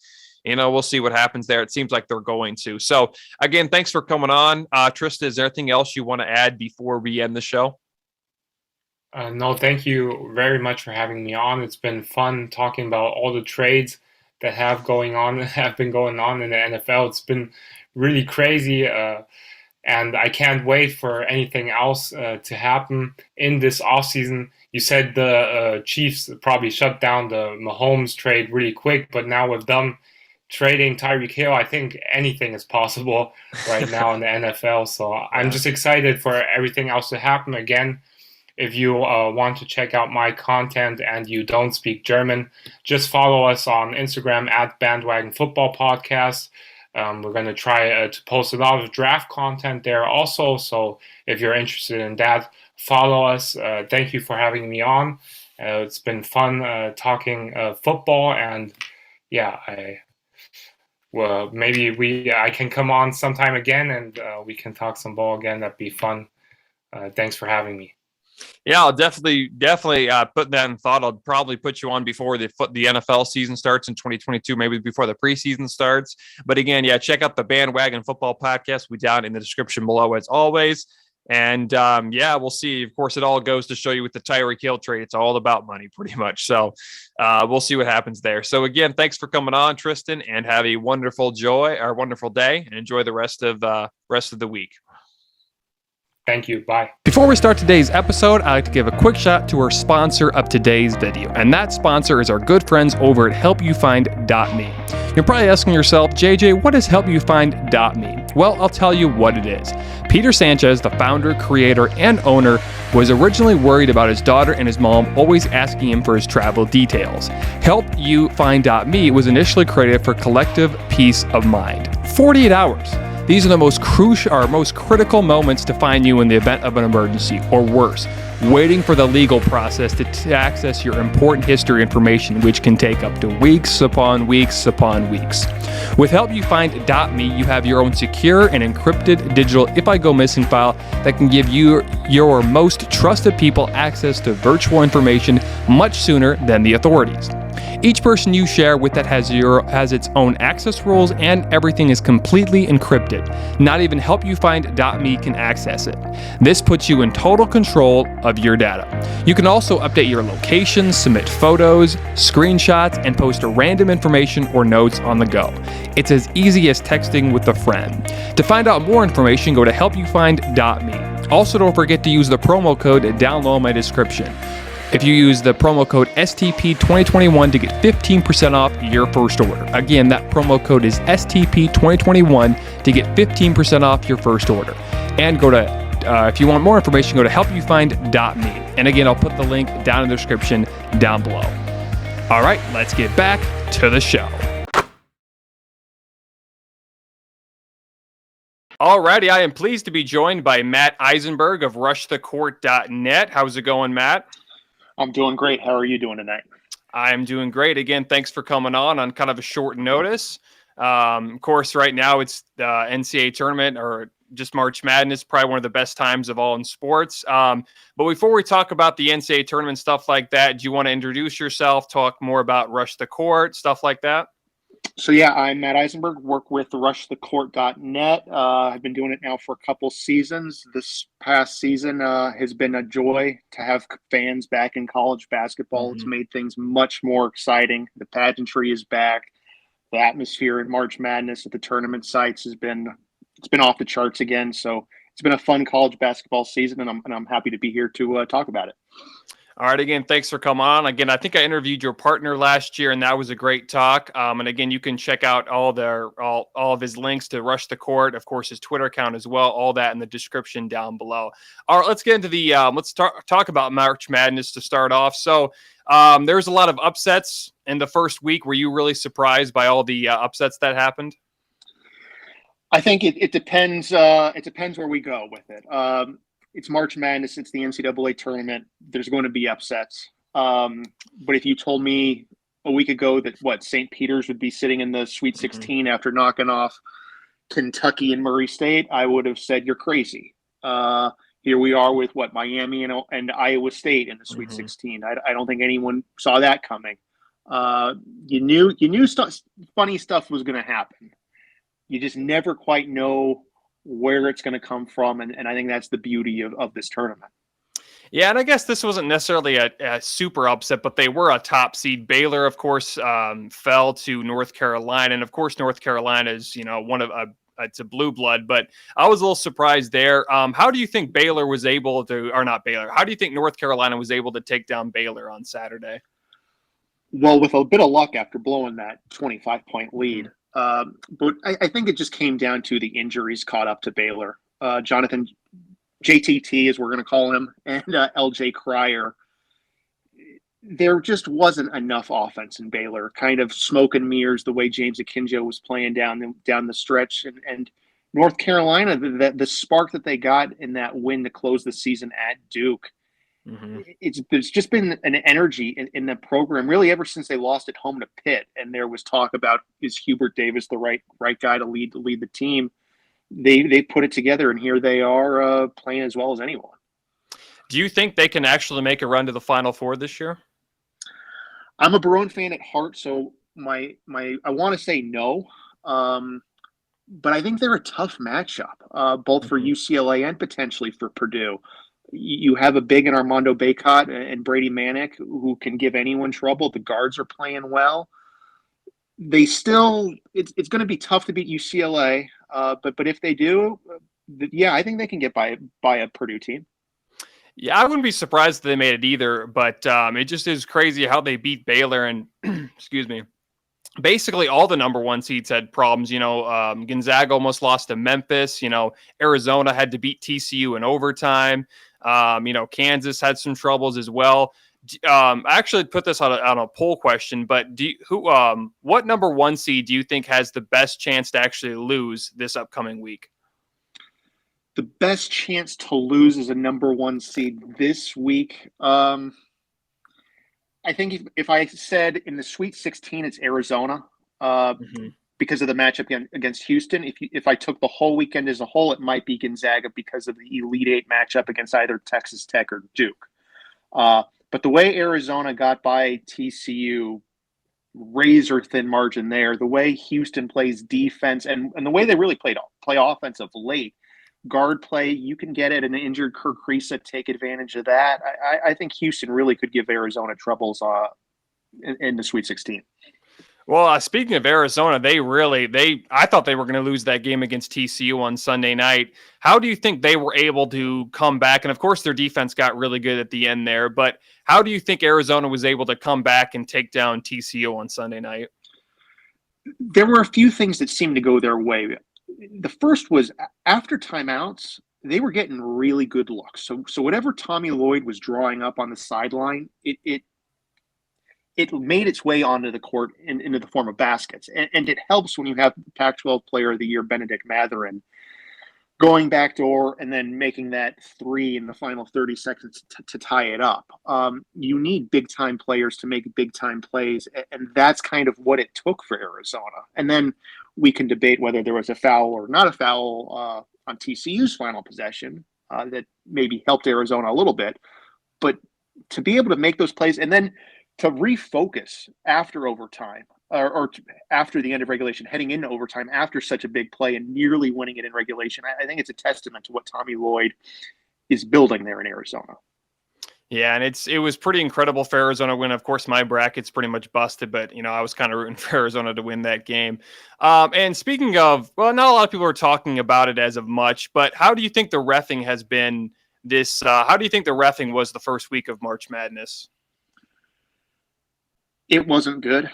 we'll see what happens there. It seems like they're going to. So again, thanks for coming on. Tristin, is there anything else you want to add before we end the show? No, thank you very much for having me on. It's been fun talking about all the trades that have been going on in the NFL. It's been really crazy. And I can't wait for anything else to happen in this offseason. You said the Chiefs probably shut down the Mahomes trade really quick, but now with them trading Tyreek Hill, I think anything is possible right now in the NFL. So I'm just excited for everything else to happen. Again, if you want to check out my content and you don't speak German, just follow us on Instagram at Bandwagon Football Podcast. We're going to try to post a lot of draft content there also. So if you're interested in that, follow us. Thank you for having me on. It's been fun talking football. And yeah, maybe I can come on sometime again and we can talk some ball again. That'd be fun. Thanks for having me. Yeah, I'll definitely put that in thought. I'll probably put you on before the NFL season starts in 2022, maybe before the preseason starts. But again, yeah, check out the Bandwagon Football Podcast. We down in the description below as always. And we'll see. Of course, it all goes to show you with the Tyrek Hill trade. It's all about money pretty much. So we'll see what happens there. So again, thanks for coming on, Tristin, and have a wonderful day and enjoy the rest of the week. Thank you. Bye. Before we start today's episode, I'd like to give a quick shout to our sponsor of today's video. And that sponsor is our good friends over at helpyoufind.me. You're probably asking yourself, JJ, what is helpyoufind.me? Well, I'll tell you what it is. Peter Sanchez, the founder, creator, and owner, was originally worried about his daughter and his mom always asking him for his travel details. Helpyoufind.me was initially created for collective peace of mind. 48 hours. These are the most critical moments to find you in the event of an emergency, or worse, waiting for the legal process to access your important history information, which can take up to weeks upon weeks upon weeks. With helpyoufind.me, you have your own secure and encrypted digital if I go missing file that can give you your most trusted people access to virtual information much sooner than the authorities. Each person you share with that has its own access rules, and everything is completely encrypted. Not even helpyoufind.me can access it. This puts you in total control of your data. You can also update your location, submit photos, screenshots, and post random information or notes on the go. It's as easy as texting with a friend. To find out more information, go to helpyoufind.me. Also, don't forget to use the promo code down low in my description. If you use the promo code STP2021 to get 15% off your first order. Again, that promo code is STP2021 to get 15% off your first order. And go to, if you want more information, go to helpyoufind.me. And again, I'll put the link down in the description down below. All right, let's get back to the show. Alrighty, I am pleased to be joined by Matt Eisenburg of rushthecourt.net. How's it going, Matt? I'm doing great. How are you doing tonight? I am doing great. Again, thanks for coming on kind of a short notice. Of course, right now it's the NCAA tournament, or just March Madness, probably one of the best times of all in sports. But before we talk about the NCAA tournament, stuff like that, do you want to introduce yourself, talk more about Rush the Court, stuff like that? So yeah, I'm Matt Eisenburg, work with rushthecourt.net. I've been doing it now for a couple seasons. This past season has been a joy to have fans back in college basketball. It's made things much more exciting. The pageantry is back. The atmosphere in March Madness at the tournament sites it's been off the charts again. So it's been a fun college basketball season, and I'm happy to be here to talk about it. All right. Again, thanks for coming on. Again, I think I interviewed your partner last year, and that was a great talk. And again, you can check out all of his links to Rush the Court, of course, his Twitter account as well. All that in the description down below. All right, let's get into the let's talk about March Madness to start off. So there's a lot of upsets in the first week. Were you really surprised by all the upsets that happened? I think it depends. It depends where we go with it. It's March Madness. It's the NCAA tournament. There's going to be upsets. But if you told me a week ago that St. Peter's would be sitting in the Sweet 16 after knocking off Kentucky and Murray State, I would have said you're crazy. Here we are with Miami and Iowa State in the Sweet 16. I don't think anyone saw that coming. You knew funny stuff was going to happen. You just never quite know where it's going to come from, and I think that's the beauty of this tournament. Yeah, and I guess this wasn't necessarily a super upset, but they were a top seed. Baylor, of course, fell to North Carolina, and of course, North Carolina is it's a blue blood. But I was a little surprised there. How do you think Baylor was able to, or not Baylor? How do you think North Carolina was able to take down Baylor on Saturday? Well, with a bit of luck after blowing that 25-point lead. But I think it just came down to the injuries caught up to Baylor. Jonathan, JTT, as we're going to call him, and LJ Cryer. There just wasn't enough offense in Baylor. Kind of smoke and mirrors the way James Akinjo was playing down the stretch. And North Carolina, the spark that they got in that win to close the season at Duke, there's just been an energy in the program really ever since they lost at home to Pitt, and there was talk about, is Hubert Davis the right guy to lead the team? They put it together, and here they are playing as well as anyone. Do you think they can actually make a run to the Final Four this year? I'm a Barone fan at heart, so I want to say no. but I think they're a tough matchup, both for UCLA and potentially for Purdue. You have a big in Armando Bacot and Brady Manick who can give anyone trouble. The guards are playing well. It's going to be tough to beat UCLA, but if they do, yeah, I think they can get by a Purdue team. Yeah, I wouldn't be surprised if they made it either, but it just is crazy how they beat Baylor and, excuse me, basically all the number one seeds had problems. Gonzaga almost lost to Memphis. Arizona had to beat TCU in overtime. Kansas had some troubles as well. I actually put this on a poll question, but what number one seed do you think has the best chance to actually lose this upcoming week? The best chance to lose as a number one seed this week. I think if I said in the Sweet 16, it's Arizona because of the matchup against Houston. If I took the whole weekend as a whole, it might be Gonzaga because of the Elite Eight matchup against either Texas Tech or Duke. But the way Arizona got by TCU, razor thin margin there, the way Houston plays defense and the way they really play offense of late, guard play, you can get it. An injured Kirk Risa, take advantage of that. I think Houston really could give Arizona troubles in the Sweet 16. Well, speaking of Arizona, I thought they were going to lose that game against TCU on Sunday night. How do you think they were able to come back? And of course, their defense got really good at the end there, but how do you think Arizona was able to come back and take down TCU on Sunday night? There were a few things that seemed to go their way. The first was after timeouts, they were getting really good looks. So whatever Tommy Lloyd was drawing up on the sideline, it made its way onto the court into the form of baskets. And it helps when you have Pac-12 Player of the Year Benedict Mathurin going backdoor and then making that three in the final 30 seconds to tie it up. You need big-time players to make big-time plays, and that's kind of what it took for Arizona. And then we can debate whether there was a foul or not a foul on TCU's final possession that maybe helped Arizona a little bit. But to be able to make those plays and then to refocus after overtime or after the end of regulation, heading into overtime after such a big play and nearly winning it in regulation, I think it's a testament to what Tommy Lloyd is building there in Arizona. Yeah, and it was pretty incredible for Arizona to win. Of course, my bracket's pretty much busted, but I was kind of rooting for Arizona to win that game. And speaking of, well, not a lot of people are talking about it as of much, but how do you think the reffing has been this? How do you think the reffing was the first week of March Madness? It wasn't good.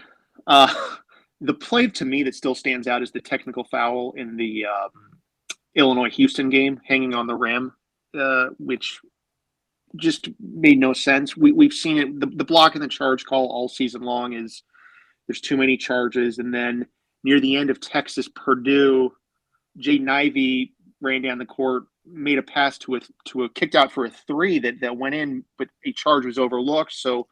The play to me that still stands out is the technical foul in the Illinois-Houston game, hanging on the rim, which just made no sense. We've seen it. The block and the charge call all season long is there's too many charges. And then near the end of Texas-Purdue, Jaden Ivey ran down the court, made a pass to a kicked out for a three that went in, but a charge was overlooked. So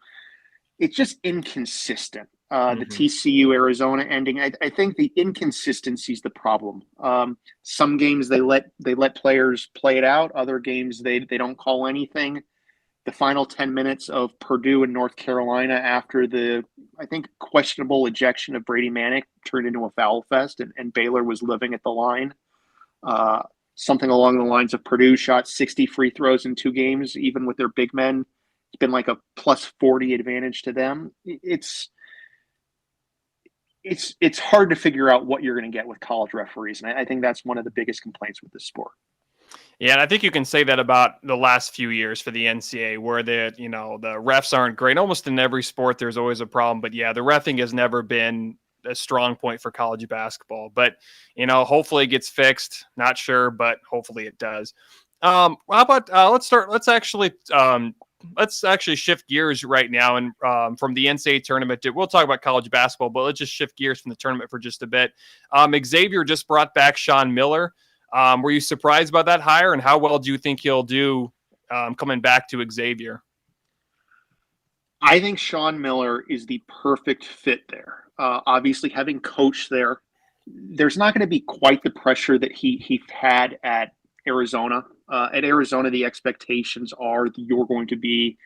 it's just inconsistent. The TCU Arizona ending. I think the inconsistency is the problem. Some games they let players play it out. Other games they don't call anything. The final 10 minutes of Purdue and North Carolina after the, I think, questionable ejection of Brady Manick turned into a foul fest, and Baylor was living at the line. Something along the lines of Purdue shot 60 free throws in 2 games, even with their big men. It's been like a plus 40 advantage to them. It's hard to figure out what you're going to get with college referees, and I think that's one of the biggest complaints with this sport. Yeah, and I think you can say that about the last few years for the NCAA, where the refs aren't great. Almost in every sport, there's always a problem. But yeah, the reffing has never been a strong point for college basketball. But hopefully it gets fixed. Not sure, but hopefully it does. How about let's actually shift gears right now and from the NCAA tournament. We'll talk about college basketball, but let's just shift gears from the tournament for just a bit. Xavier just brought back Sean Miller. Were you surprised by that hire, and how well do you think he'll do coming back to Xavier? I think Sean Miller is the perfect fit there. Obviously, having coached there, there's not going to be quite the pressure that he had at Arizona. At Arizona, the expectations are that you're going to be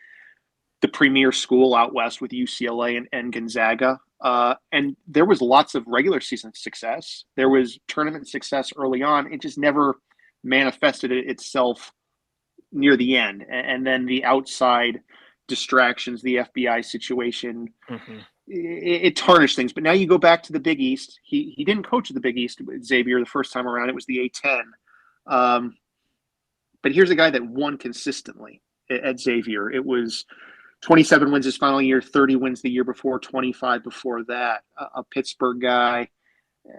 the premier school out west with UCLA and Gonzaga. And there was lots of regular season success. There was tournament success early on. It just never manifested itself near the end. And then the outside distractions, the FBI situation, it tarnished things. But now you go back to the Big East. He didn't coach at the Big East with Xavier the first time around. It was the A10. But here's a guy that won consistently at Xavier. It was 27 wins his final year, 30 wins the year before, 25 before that. A Pittsburgh guy.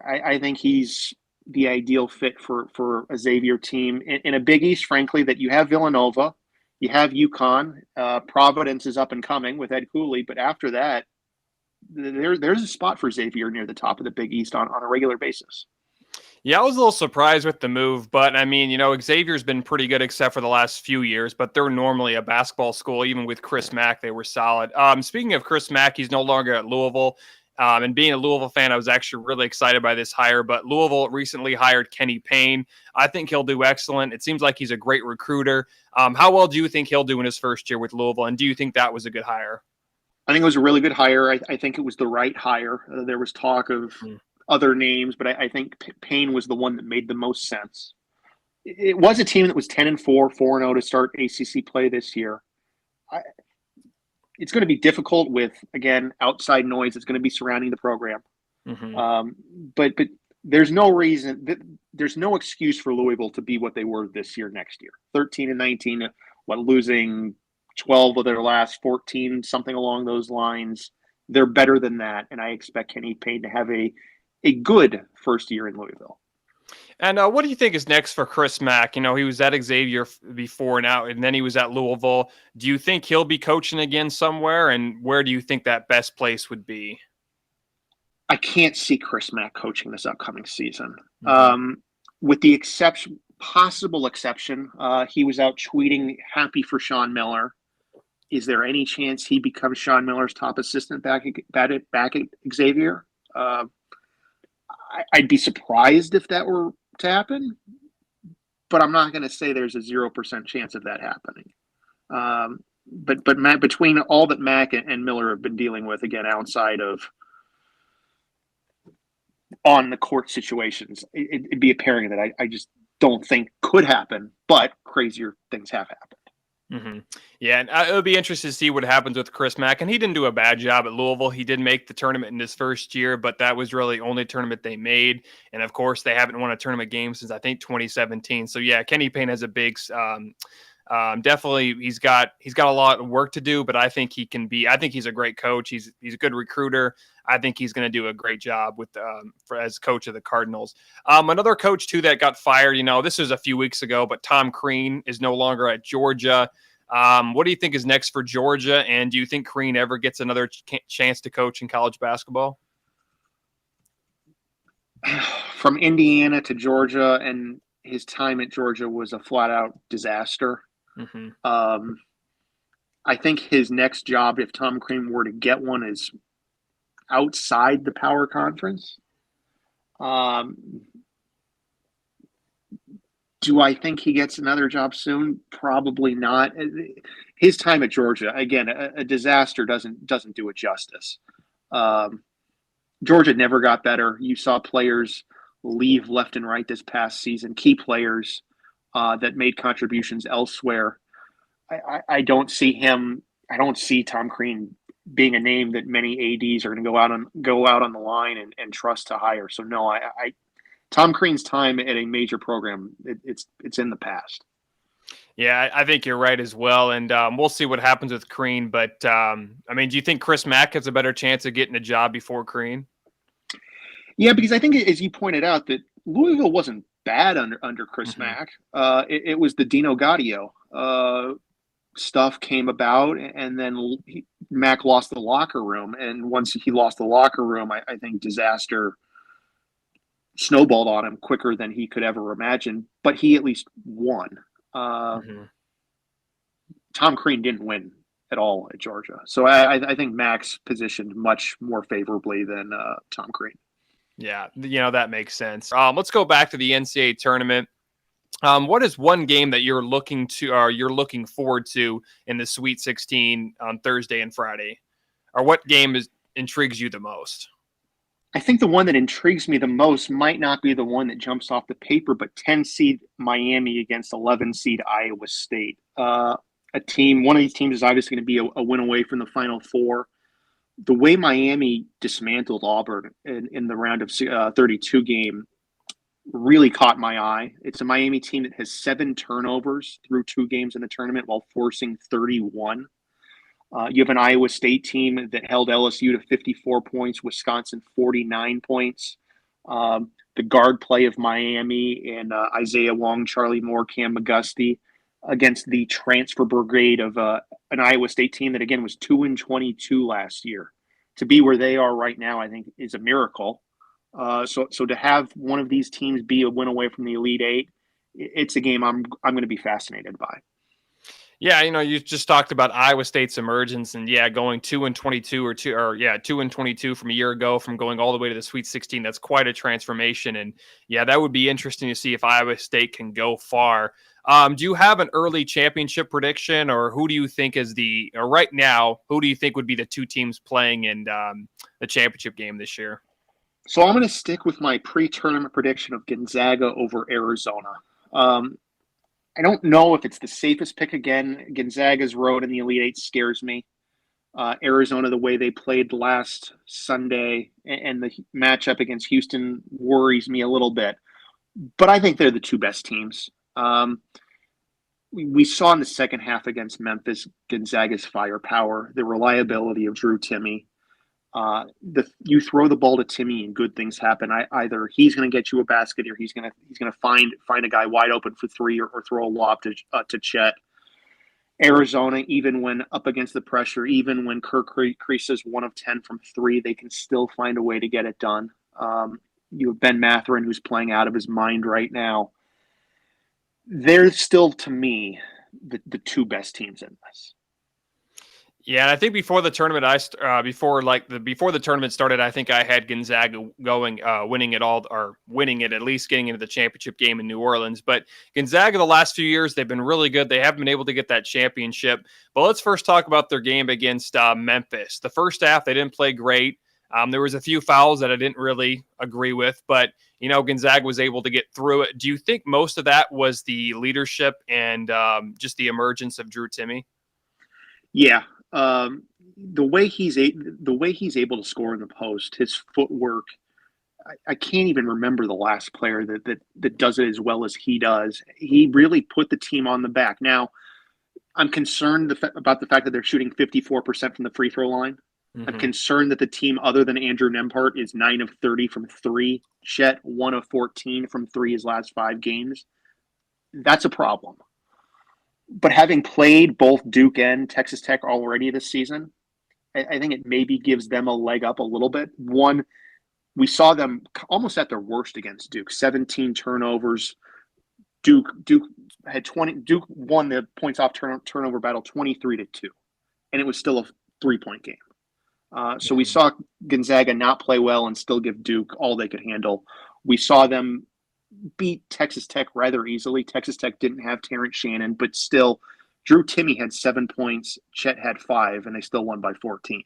I think he's the ideal fit for a Xavier team in a Big East, frankly, that you have Villanova, you have UConn, Providence is up and coming with Ed Cooley, but after that, there's a spot for Xavier near the top of the Big East on a regular basis. Yeah, I was a little surprised with the move, but I mean, Xavier's been pretty good except for the last few years, but they're normally a basketball school. Even with Chris Mack, they were solid. Speaking of Chris Mack, he's no longer at Louisville. And being a Louisville fan, I was actually really excited by this hire, but Louisville recently hired Kenny Payne. I think he'll do excellent. It seems like he's a great recruiter. How well do you think he'll do in his first year with Louisville? And do you think that was a good hire? I think it was a really good hire. I think it was the right hire. There was talk of other names, but I think Payne was the one that made the most sense. It was a team that was 10-4, 4-0 to start ACC play this year. It's going to be difficult with, again, outside noise that's going to be surrounding the program. But there's no reason, there's no excuse for Louisville to be what they were this year, next year. 13-19, losing 12 of their last 14, something along those lines. They're better than that, and I expect Kenny Payne to have a good first year in Louisville. And what do you think is next for Chris Mack? He was at Xavier before now, and then he was at Louisville. Do you think he'll be coaching again somewhere? And where do you think that best place would be? I can't see Chris Mack coaching this upcoming season. With the possible exception, he was out tweeting happy for Sean Miller. Is there any chance he becomes Sean Miller's top assistant back at Xavier? I'd be surprised if that were to happen, but I'm not going to say there's a 0% chance of that happening. But Matt, between all that Mack and Miller have been dealing with, again, outside of on the court situations, it'd be a pairing that I just don't think could happen, but crazier things have happened. Yeah, and it would be interesting to see what happens with Chris Mack. And he didn't do a bad job at Louisville. He did make the tournament in his first year, but that was really the only tournament they made. And of course, they haven't won a tournament game since I think 2017. So yeah, Kenny Payne has a big, definitely he's got a lot of work to do, but I think he can be. I think he's a great coach. He's a good recruiter. I think he's going to do a great job with as coach of the Cardinals. Another coach too that got fired. This was a few weeks ago, but Tom Crean is no longer at Georgia. What do you think is next for Georgia? And do you think Crean ever gets another chance to coach in college basketball? From Indiana to Georgia, and his time at Georgia was a flat out disaster. I think his next job, if Tom Crean were to get one, is outside the power conference. Do I think he gets another job soon? Probably not. His time at Georgia, again, a disaster doesn't do it justice. Georgia never got better. You saw players leave left and right this past season, key players that made contributions elsewhere. I don't see Tom Crean being a name that many ADs are going to go out on the line and trust to hire. So no, Tom Crean's time at a major program, it's in the past. Yeah, I think you're right as well. And we'll see what happens with Crean. But, do you think Chris Mack has a better chance of getting a job before Crean? Yeah, because I think, as you pointed out, that Louisville wasn't bad under Chris Mack. It was the Dino Gaudio stuff came about, and then Mack lost the locker room. And once he lost the locker room, I think disaster snowballed on him quicker than he could ever imagine, but he at least won. Tom Crean didn't win at all at Georgia. So I think Mack's positioned much more favorably than Tom Crean. Yeah, that makes sense. Let's go back to the NCAA tournament. What is one game that you're looking forward to in the Sweet 16 on Thursday and Friday? Or what game intrigues you the most? I think the one that intrigues me the most might not be the one that jumps off the paper, but 10 seed Miami against 11 seed Iowa State. One of these teams is obviously going to be a win away from the Final Four. The way Miami dismantled Auburn in the round of 32 game really caught my eye. It's a Miami team that has 7 turnovers through 2 games in the tournament while forcing 31. You have an Iowa State team that held LSU to 54 points, Wisconsin 49 points. The guard play of Miami and Isaiah Wong, Charlie Moore, Cam McGusty against the transfer brigade of an Iowa State team that, again, was 2-22 last year. To be where they are right now, I think, is a miracle. So to have one of these teams be a win away from the Elite Eight, it's a game I'm going to be fascinated by. Yeah, you just talked about Iowa State's emergence, and going 2-22 2-22 from a year ago, from going all the way to the Sweet 16. That's quite a transformation, and that would be interesting to see if Iowa State can go far. Do you have an early championship prediction, or who do you think is right now? Who do you think would be the 2 teams playing in the championship game this year? So I'm going to stick with my pre-tournament prediction of Gonzaga over Arizona. I don't know if it's the safest pick again. Gonzaga's road in the Elite Eight scares me. Arizona, the way they played last Sunday, and the matchup against Houston worries me a little bit. But I think they're the 2 best teams. We saw in the second half against Memphis Gonzaga's firepower, the reliability of Drew Timme. You throw the ball to Timme and good things happen. Either he's going to get you a basket, or he's going to find a guy wide open for 3, or throw a lob to Chet. Arizona, even when up against the pressure, even when Kirk Kreese is 1 of 10 from 3, they can still find a way to get it done. You have Ben Mathurin, who's playing out of his mind right now. They're still, to me, the 2 best teams in this. Yeah, and I think before the tournament, before the tournament started, I think I had Gonzaga winning it all, or winning it, at least getting into the championship game in New Orleans. But Gonzaga, the last few years, they've been really good. They haven't been able to get that championship. But let's first talk about their game against Memphis. The first half, they didn't play great. There was a few fouls that I didn't really agree with, but Gonzaga was able to get through it. Do you think most of that was the leadership and just the emergence of Drew Timme? Yeah. The way he's able to score in the post, his footwork, I can't even remember the last player that does it as well as he does. He really put the team on the back. Now, I'm concerned about the fact that they're shooting 54% from the free throw line. Mm-hmm. I'm concerned that the team, other than Andrew Nembhard, is 9 of 30 from 3. Chet, 1 of 14 from 3 his last 5 games. That's a problem. But having played both Duke and Texas Tech already this season, I think it maybe gives them a leg up a little bit. One, we saw them almost at their worst against Duke. 17 turnovers. Duke had 20. Duke won the points off turnover battle 23-2, and it was still a 3-point game. So we saw Gonzaga not play well and still give Duke all they could handle. We saw them beat Texas Tech rather easily. Texas Tech didn't have Terrence Shannon, but still, Drew Timme had 7 points, Chet had 5, and they still won by 14.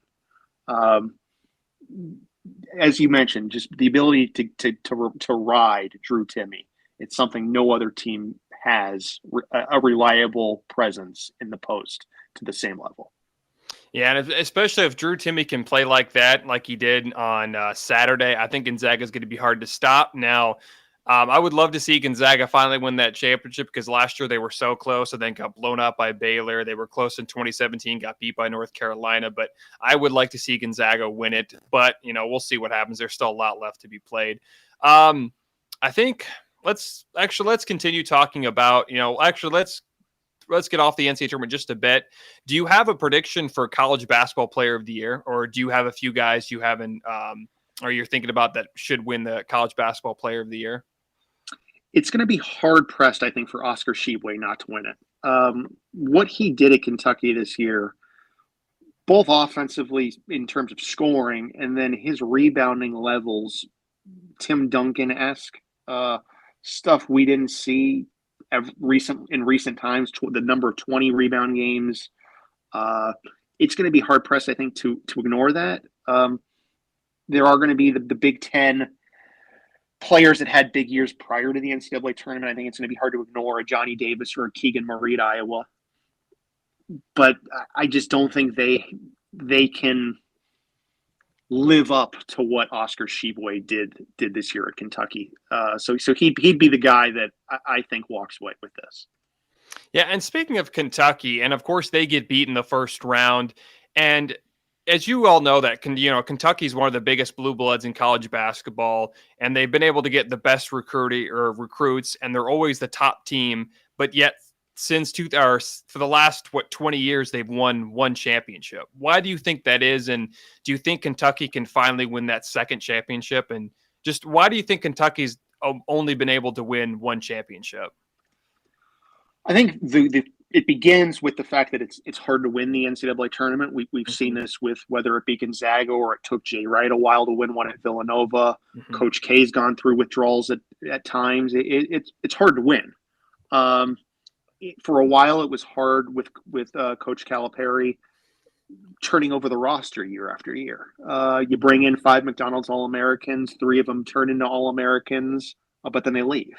As you mentioned, just the ability to ride Drew Timme. It's something no other team has, a reliable presence in the post to the same level. Yeah, and especially if Drew Timme can play like that, like he did on Saturday, I think Gonzaga is going to be hard to stop. Now, I would love to see Gonzaga finally win that championship, because last year they were so close and then got blown out by Baylor. They were close in 2017, got beat by North Carolina. But I would like to see Gonzaga win it. But, we'll see what happens. There's still a lot left to be played. I think let's continue talking about, let's get off the NCAA tournament just a bit. Do you have a prediction for college basketball player of the year, or do you have a few guys you haven't or you're thinking about that should win the college basketball player of the year? It's going to be hard-pressed, I think, for Oscar Tshiebwe not to win it. What he did at Kentucky this year, both offensively in terms of scoring, and then his rebounding levels, Tim Duncan-esque stuff we didn't see in recent times, the number of 20 rebound games. It's going to be hard pressed, I think, to ignore that. There are going to be the Big Ten players that had big years prior to the NCAA tournament. I think it's going to be hard to ignore a Johnny Davis or a Keegan Murray at Iowa. But I just don't think they can live up to what Oscar Tshiebwe did this year at Kentucky. So he'd be the guy that I think walks away with this. Yeah, and speaking of Kentucky, and of course they get beat in the first round, and as you all know, that Kentucky is one of the biggest blue bloods in college basketball, and they've been able to get the best recruits, and they're always the top team. But yet, for the last 20 years, they've won one championship. Why do you think that is? And do you think Kentucky can finally win that second championship? And just why do you think Kentucky's only been able to win one championship? I think it begins with the fact that it's hard to win the NCAA tournament. We've seen this with whether it be Gonzaga or it took Jay Wright a while to win one at Villanova. Mm-hmm. Coach K's gone through withdrawals at times. It's hard to win. For a while, it was hard with Coach Calipari turning over the roster year after year. You bring in 5 McDonald's All-Americans, 3 of them turn into All-Americans, but then they leave,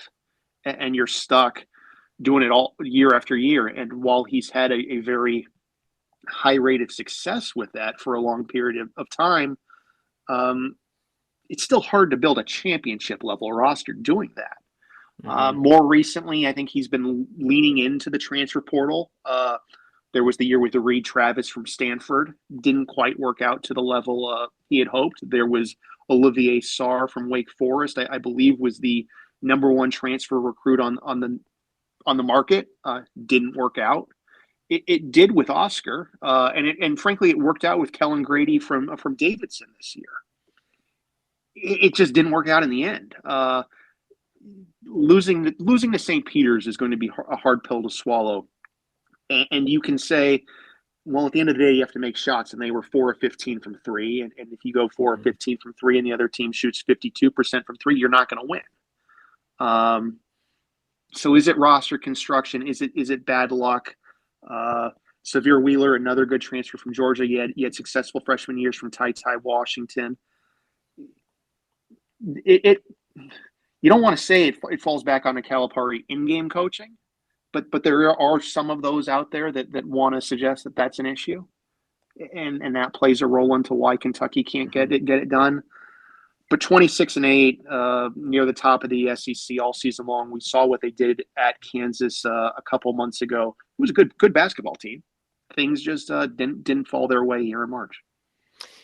and you're stuck doing it all year after year. And while he's had a very high rate of success with that for a long period of time, it's still hard to build a championship level roster doing that. Mm-hmm. More recently, I think he's been leaning into the transfer portal. There was the year with the Reed Travis from Stanford. Didn't quite work out to the level he had hoped. There was Olivier Sarr from Wake Forest, I believe was the number 1 transfer recruit on the market. Didn't work out. It did with Oscar, and frankly, it worked out with Kellen Grady from Davidson this year. It just didn't work out in the end. Losing to St. Peter's is going to be a hard pill to swallow, and you can say, well, at the end of the day, you have to make shots, and they were 4 of 15 from 3, and if you go 4 of 15 from 3, and the other team shoots 52% from 3, you're not going to win. So is it roster construction? Is it bad luck? Severe Wheeler, another good transfer from Georgia. You had successful freshman years from Ty Washington. You don't want to say it falls back on the Calipari in-game coaching, but there are some of those out there that want to suggest that that's an issue, and that plays a role into why Kentucky can't get it done. But 26-8, near the top of the SEC all season long. We saw what they did at Kansas a couple months ago. It was a good basketball team. Things just didn't fall their way here in March.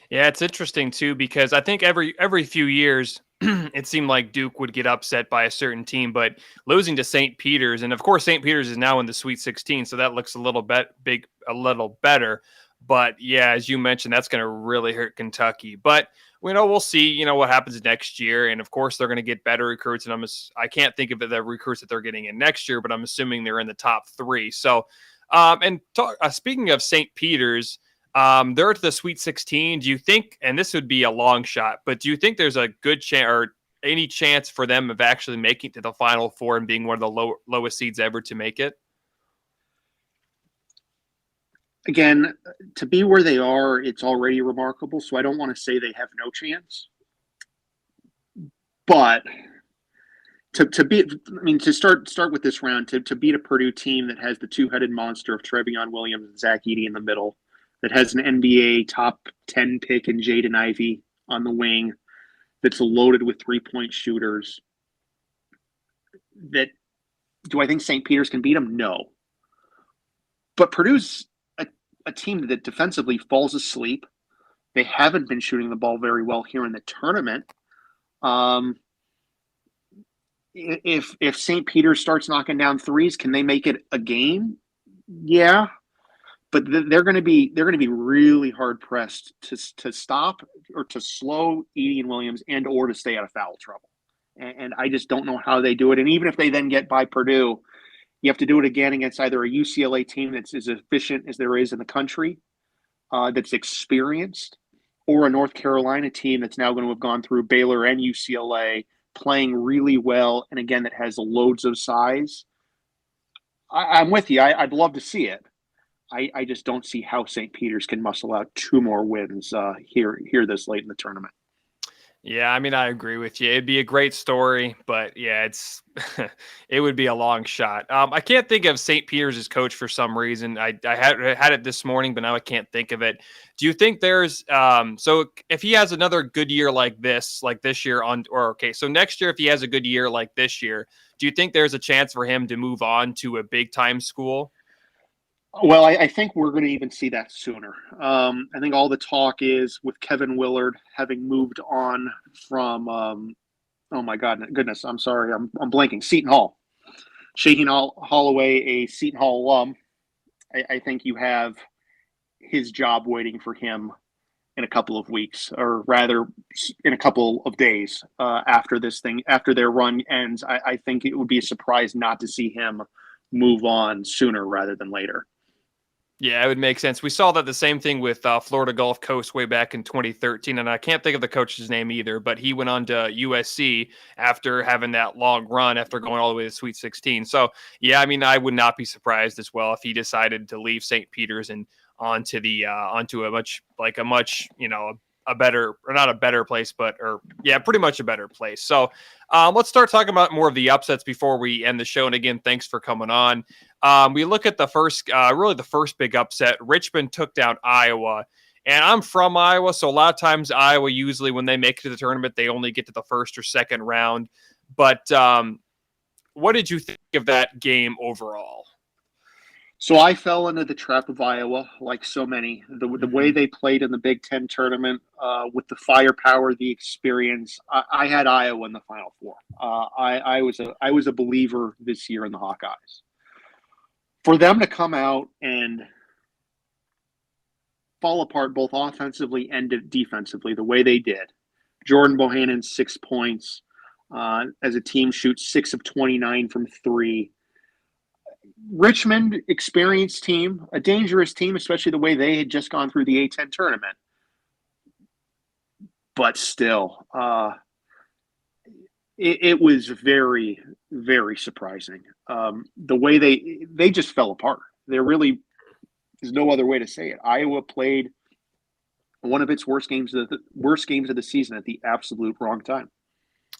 Yeah, it's interesting too, because I think every few years it seemed like Duke would get upset by a certain team, but losing to St. Peter's, and of course St. Peter's is now in the Sweet 16, so that looks a little better. But yeah, as you mentioned, that's going to really hurt Kentucky. But we'll see. What happens next year, and of course they're going to get better recruits. And I can't think of the recruits that they're getting in next year, but I'm assuming they're in the top 3. So, speaking of St. Peter's, they're at the Sweet 16. Do you think, and this would be a long shot, but do you think there's a good chance or any chance for them of actually making it to the Final Four and being one of the lowest seeds ever to make it? Again, to be where they are, it's already remarkable. So I don't want to say they have no chance. But to start with this round, to beat a Purdue team that has the 2-headed monster of Trevion Williams and Zach Edey in the middle, that has an NBA top 10 pick in Jaden Ivey on the wing, that's loaded with 3-point shooters. Do I think St. Peter's can beat them? No. But Purdue's a team that defensively falls asleep. They haven't been shooting the ball very well here in the tournament. If St. Peter's starts knocking down threes, can they make it a game? Yeah, but they're going to be really hard pressed to stop or to slow Edey and Williams or to stay out of foul trouble. And I just don't know how they do it. And even if they then get by Purdue, you have to do it again against either a UCLA team that's as efficient as there is in the country, that's experienced, or a North Carolina team that's now going to have gone through Baylor and UCLA, playing really well, and again, that has loads of size. I'm with you. I'd love to see it. I just don't see how St. Peter's can muscle out 2 more wins here this late in the tournament. Yeah, I mean, I agree with you. It'd be a great story, but yeah, it's it would be a long shot. I can't think of St. Peter's as coach for some reason. I had it this morning, but now I can't think of it. Do you think there's so if he has another good year like this year so next year if he has a good year like this year, do you think there's a chance for him to move on to a big time school? Well, I think we're going to even see that sooner. I think all the talk is with Kevin Willard having moved on from, oh my goodness, I'm sorry, I'm blanking. Seton Hall. Shaking Holloway, a Seton Hall alum. I think you have his job waiting for him in a couple of weeks, or rather in a couple of days after their run ends. I think it would be a surprise not to see him move on sooner rather than later. Yeah, it would make sense. We saw that the same thing with Florida Gulf Coast way back in 2013, and I can't think of the coach's name either, but he went on to USC after having that long run, after going all the way to Sweet 16. So, yeah, I mean, I would not be surprised as well if he decided to leave St. Peter's and onto a much, a better, or not a better place, pretty much a better place. So let's start talking about more of the upsets before we end the show. And again, thanks for coming on. We look at the first big upset. Richmond took down Iowa. And I'm from Iowa, so a lot of times Iowa, usually when they make it to the tournament, they only get to the first or second round. But what did you think of that game overall? So I fell into the trap of Iowa, like so many. The way they played in the Big Ten tournament, with the firepower, the experience, I had Iowa in the Final Four. I was a believer this year in the Hawkeyes. For them to come out and fall apart both offensively and defensively the way they did, Jordan Bohannon 6 points, as a team shoots 6 of 29 from 3. Richmond, experienced team, a dangerous team, especially the way they had just gone through the A-10 tournament. But still, it was very, very surprising. The way they just fell apart. There really is no other way to say it. Iowa played one of its worst games of the season at the absolute wrong time.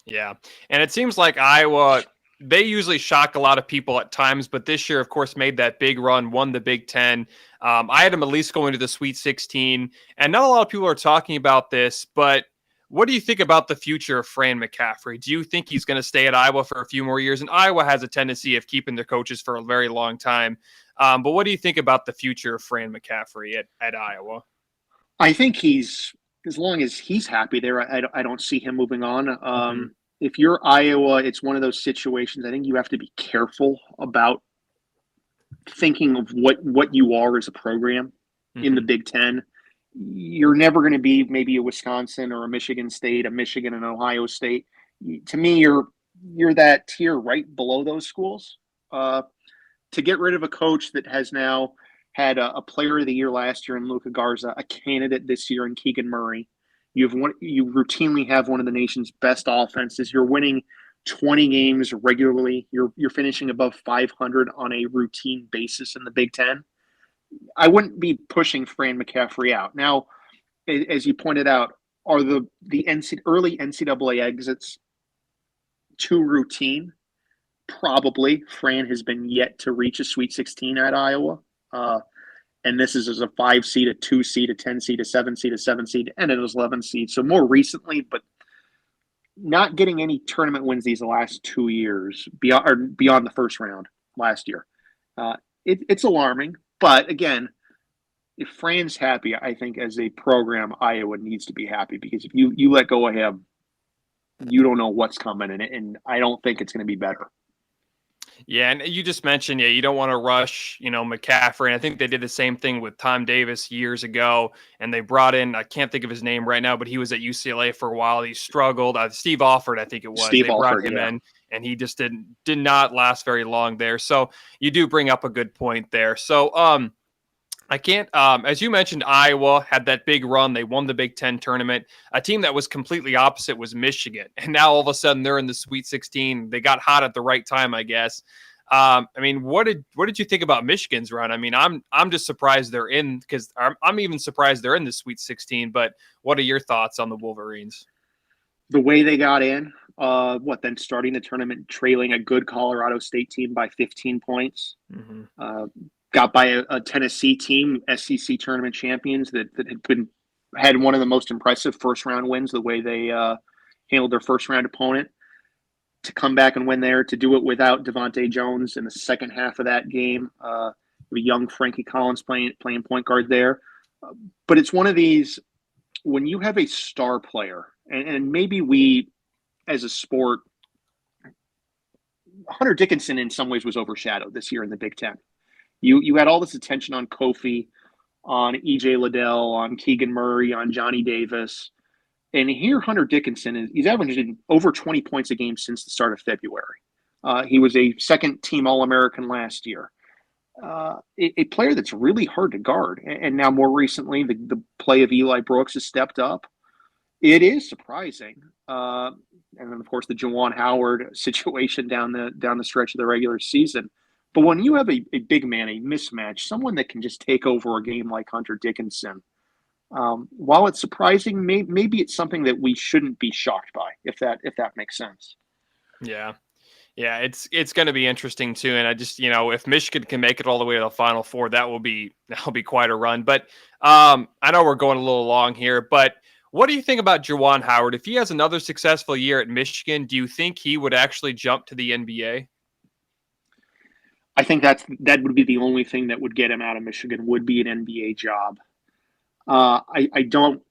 Yeah, and it seems like Iowa, they usually shock a lot of people at times, but this year, of course, made that big run, won the Big Ten. I had them at least going to the Sweet 16, and not a lot of people are talking about this, but what do you think about the future of Fran McCaffrey? Do you think he's going to stay at Iowa for a few more years? And Iowa has a tendency of keeping their coaches for a very long time. But what do you think about the future of Fran McCaffrey at Iowa? I think as long as he's happy there, I don't see him moving on. If you're Iowa, it's one of those situations. I think you have to be careful about thinking of what you are as a program in the Big Ten. You're never going to be maybe a Wisconsin or a Michigan State, a Michigan and Ohio State. To me, you're that tier right below those schools. To get rid of a coach that has now had a player of the year last year in Luka Garza, a candidate this year in Keegan Murray. You routinely have one of the nation's best offenses. You're winning 20 games regularly. You're finishing above 500 on a routine basis in the Big Ten. I wouldn't be pushing Fran McCaffrey out. Now, as you pointed out, are the early NCAA exits too routine? Probably. Fran has been yet to reach a Sweet 16 at Iowa. And this is as a 5 seed, a 2 seed, a 10 seed, a 7 seed, a 7 seed, and it was 11 seed. So more recently, but not getting any tournament wins these last 2 years beyond the first round last year. It's alarming. But again, if Fran's happy, I think as a program, Iowa needs to be happy, because if you let go of him, you don't know what's coming, and I don't think it's going to be better. Yeah, and you just mentioned, you don't want to rush, McCaffrey. And I think they did the same thing with Tom Davis years ago, and they brought in, I can't think of his name right now, but he was at UCLA for a while. He struggled. Steve Alford, I think it was. They brought him in, and he just did not last very long there. So you do bring up a good point there. So I can't, as you mentioned, Iowa had that big run. They won the Big Ten tournament. A team that was completely opposite was Michigan. And now all of a sudden they're in the Sweet 16. They got hot at the right time, I guess. I mean, what did you think about Michigan's run? I mean, I'm just surprised they're in, because I'm even surprised they're in the Sweet 16. But what are your thoughts on the Wolverines? The way they got in, then starting the tournament trailing a good Colorado State team by 15 points. Mm-hmm. Got by a Tennessee team, SEC tournament champions, that had one of the most impressive first round wins. The way they handled their first round opponent, to come back and win there, to do it without Devonta Jones in the second half of that game. A young Frankie Collins playing point guard there, but it's one of these, when you have a star player, and maybe we as a sport, Hunter Dickinson in some ways was overshadowed this year in the Big Ten. You had all this attention on Kofi, on EJ Liddell, on Keegan Murray, on Johnny Davis. And here Hunter Dickinson, he's averaging over 20 points a game since the start of February. He was a second-team All-American last year. A player that's really hard to guard. And now more recently, the play of Eli Brooks has stepped up. It is surprising. And then, of course, the Juwan Howard situation down the stretch of the regular season. But when you have a big man, a mismatch, someone that can just take over a game like Hunter Dickinson, while it's surprising, maybe it's something that we shouldn't be shocked by, if that makes sense. Yeah, it's going to be interesting too. And I just, if Michigan can make it all the way to the Final Four, that'll be quite a run. But I know we're going a little long here, but what do you think about Juwan Howard? If he has another successful year at Michigan, do you think he would actually jump to the NBA? I think that would be the only thing that would get him out of Michigan, would be an NBA job. I don't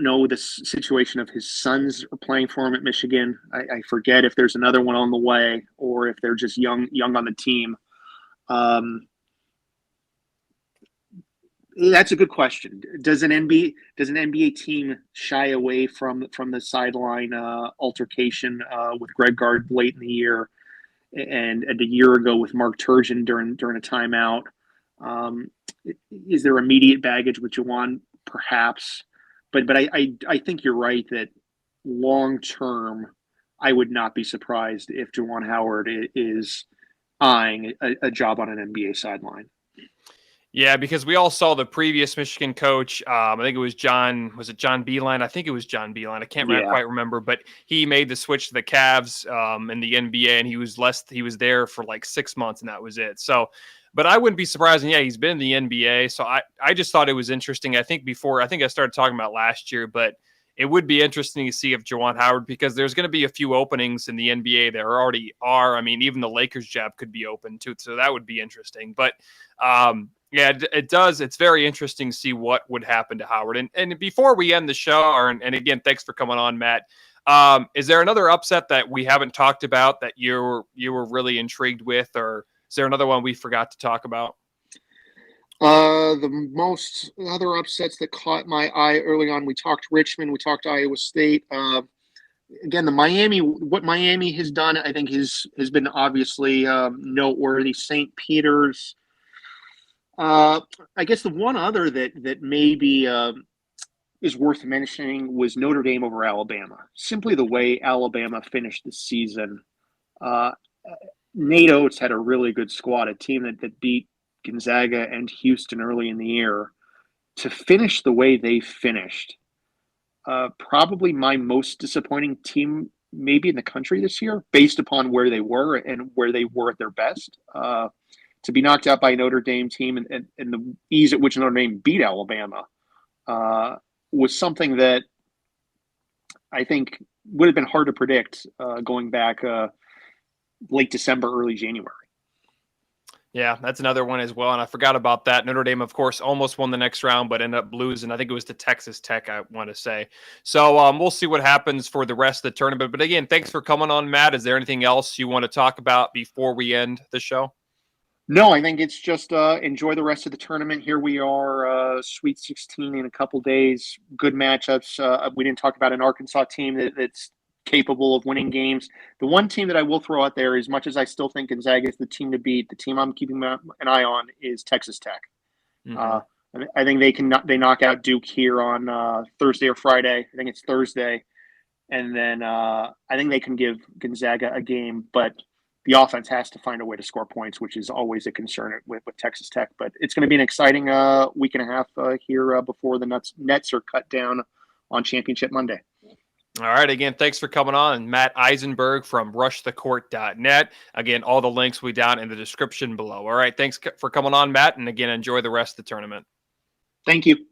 know the situation of his sons playing for him at Michigan. I forget if there's another one on the way, or if they're just young on the team. That's a good question. Does an NBA team shy away from the sideline altercation with Greg Gard late in the year, and a year ago with Mark Turgeon during a timeout? Is there immediate baggage with Juwan? Perhaps, but I think you're right that long term, I would not be surprised if Juwan Howard is eyeing a job on an NBA sideline. Yeah, because we all saw the previous Michigan coach. I think it was John. Was it John Beilein? I think it was John Beilein. I can't quite remember, but he made the switch to the Cavs in the NBA, and he was there for like 6 months, and that was it. So, but I wouldn't be surprised. And yeah, he's been in the NBA. So I just thought it was interesting. I think I started talking about last year, but it would be interesting to see if Juwan Howard, because there's going to be a few openings in the NBA. There already are. I mean, even the Lakers job could be open too. So that would be interesting. But yeah, it does. It's very interesting to see what would happen to Howard. And before we end the show, and again, thanks for coming on, Matt. Is there another upset that we haven't talked about that you were really intrigued with, or is there another one we forgot to talk about? The most other upsets that caught my eye early on, we talked Richmond, we talked Iowa State. Again, what Miami has done, I think has been obviously noteworthy. St. Peter's. I guess the one other that maybe is worth mentioning was Notre Dame over Alabama. Simply the way Alabama finished the season. Nate Oates had a really good squad, a team that beat Gonzaga and Houston early in the year. To finish the way they finished, probably my most disappointing team maybe in the country this year, based upon where they were and where they were at their best. To be knocked out by a Notre Dame team and the ease at which Notre Dame beat Alabama was something that I think would have been hard to predict going back late December, early January. Yeah, that's another one as well. And I forgot about that. Notre Dame, of course, almost won the next round, but ended up losing. I think it was to Texas Tech, I want to say. So we'll see what happens for the rest of the tournament. But again, thanks for coming on, Matt. Is there anything else you want to talk about before we end the show? No, I think it's just enjoy the rest of the tournament. Here we are, Sweet 16 in a couple days. Good matchups. We didn't talk about an Arkansas team that's capable of winning games. The one team that I will throw out there, as much as I still think Gonzaga is the team to beat, the team I'm keeping an eye on is Texas Tech. Mm-hmm. I think they knock out Duke here on Thursday or Friday. I think it's Thursday. And then I think they can give Gonzaga a game, but the offense has to find a way to score points, which is always a concern with Texas Tech. But it's going to be an exciting week and a half here before the Nets are cut down on Championship Monday. All right. Again, thanks for coming on. And Matt Eisenburg from rushthecourt.net. Again, all the links will be down in the description below. All right. Thanks for coming on, Matt. And again, enjoy the rest of the tournament. Thank you.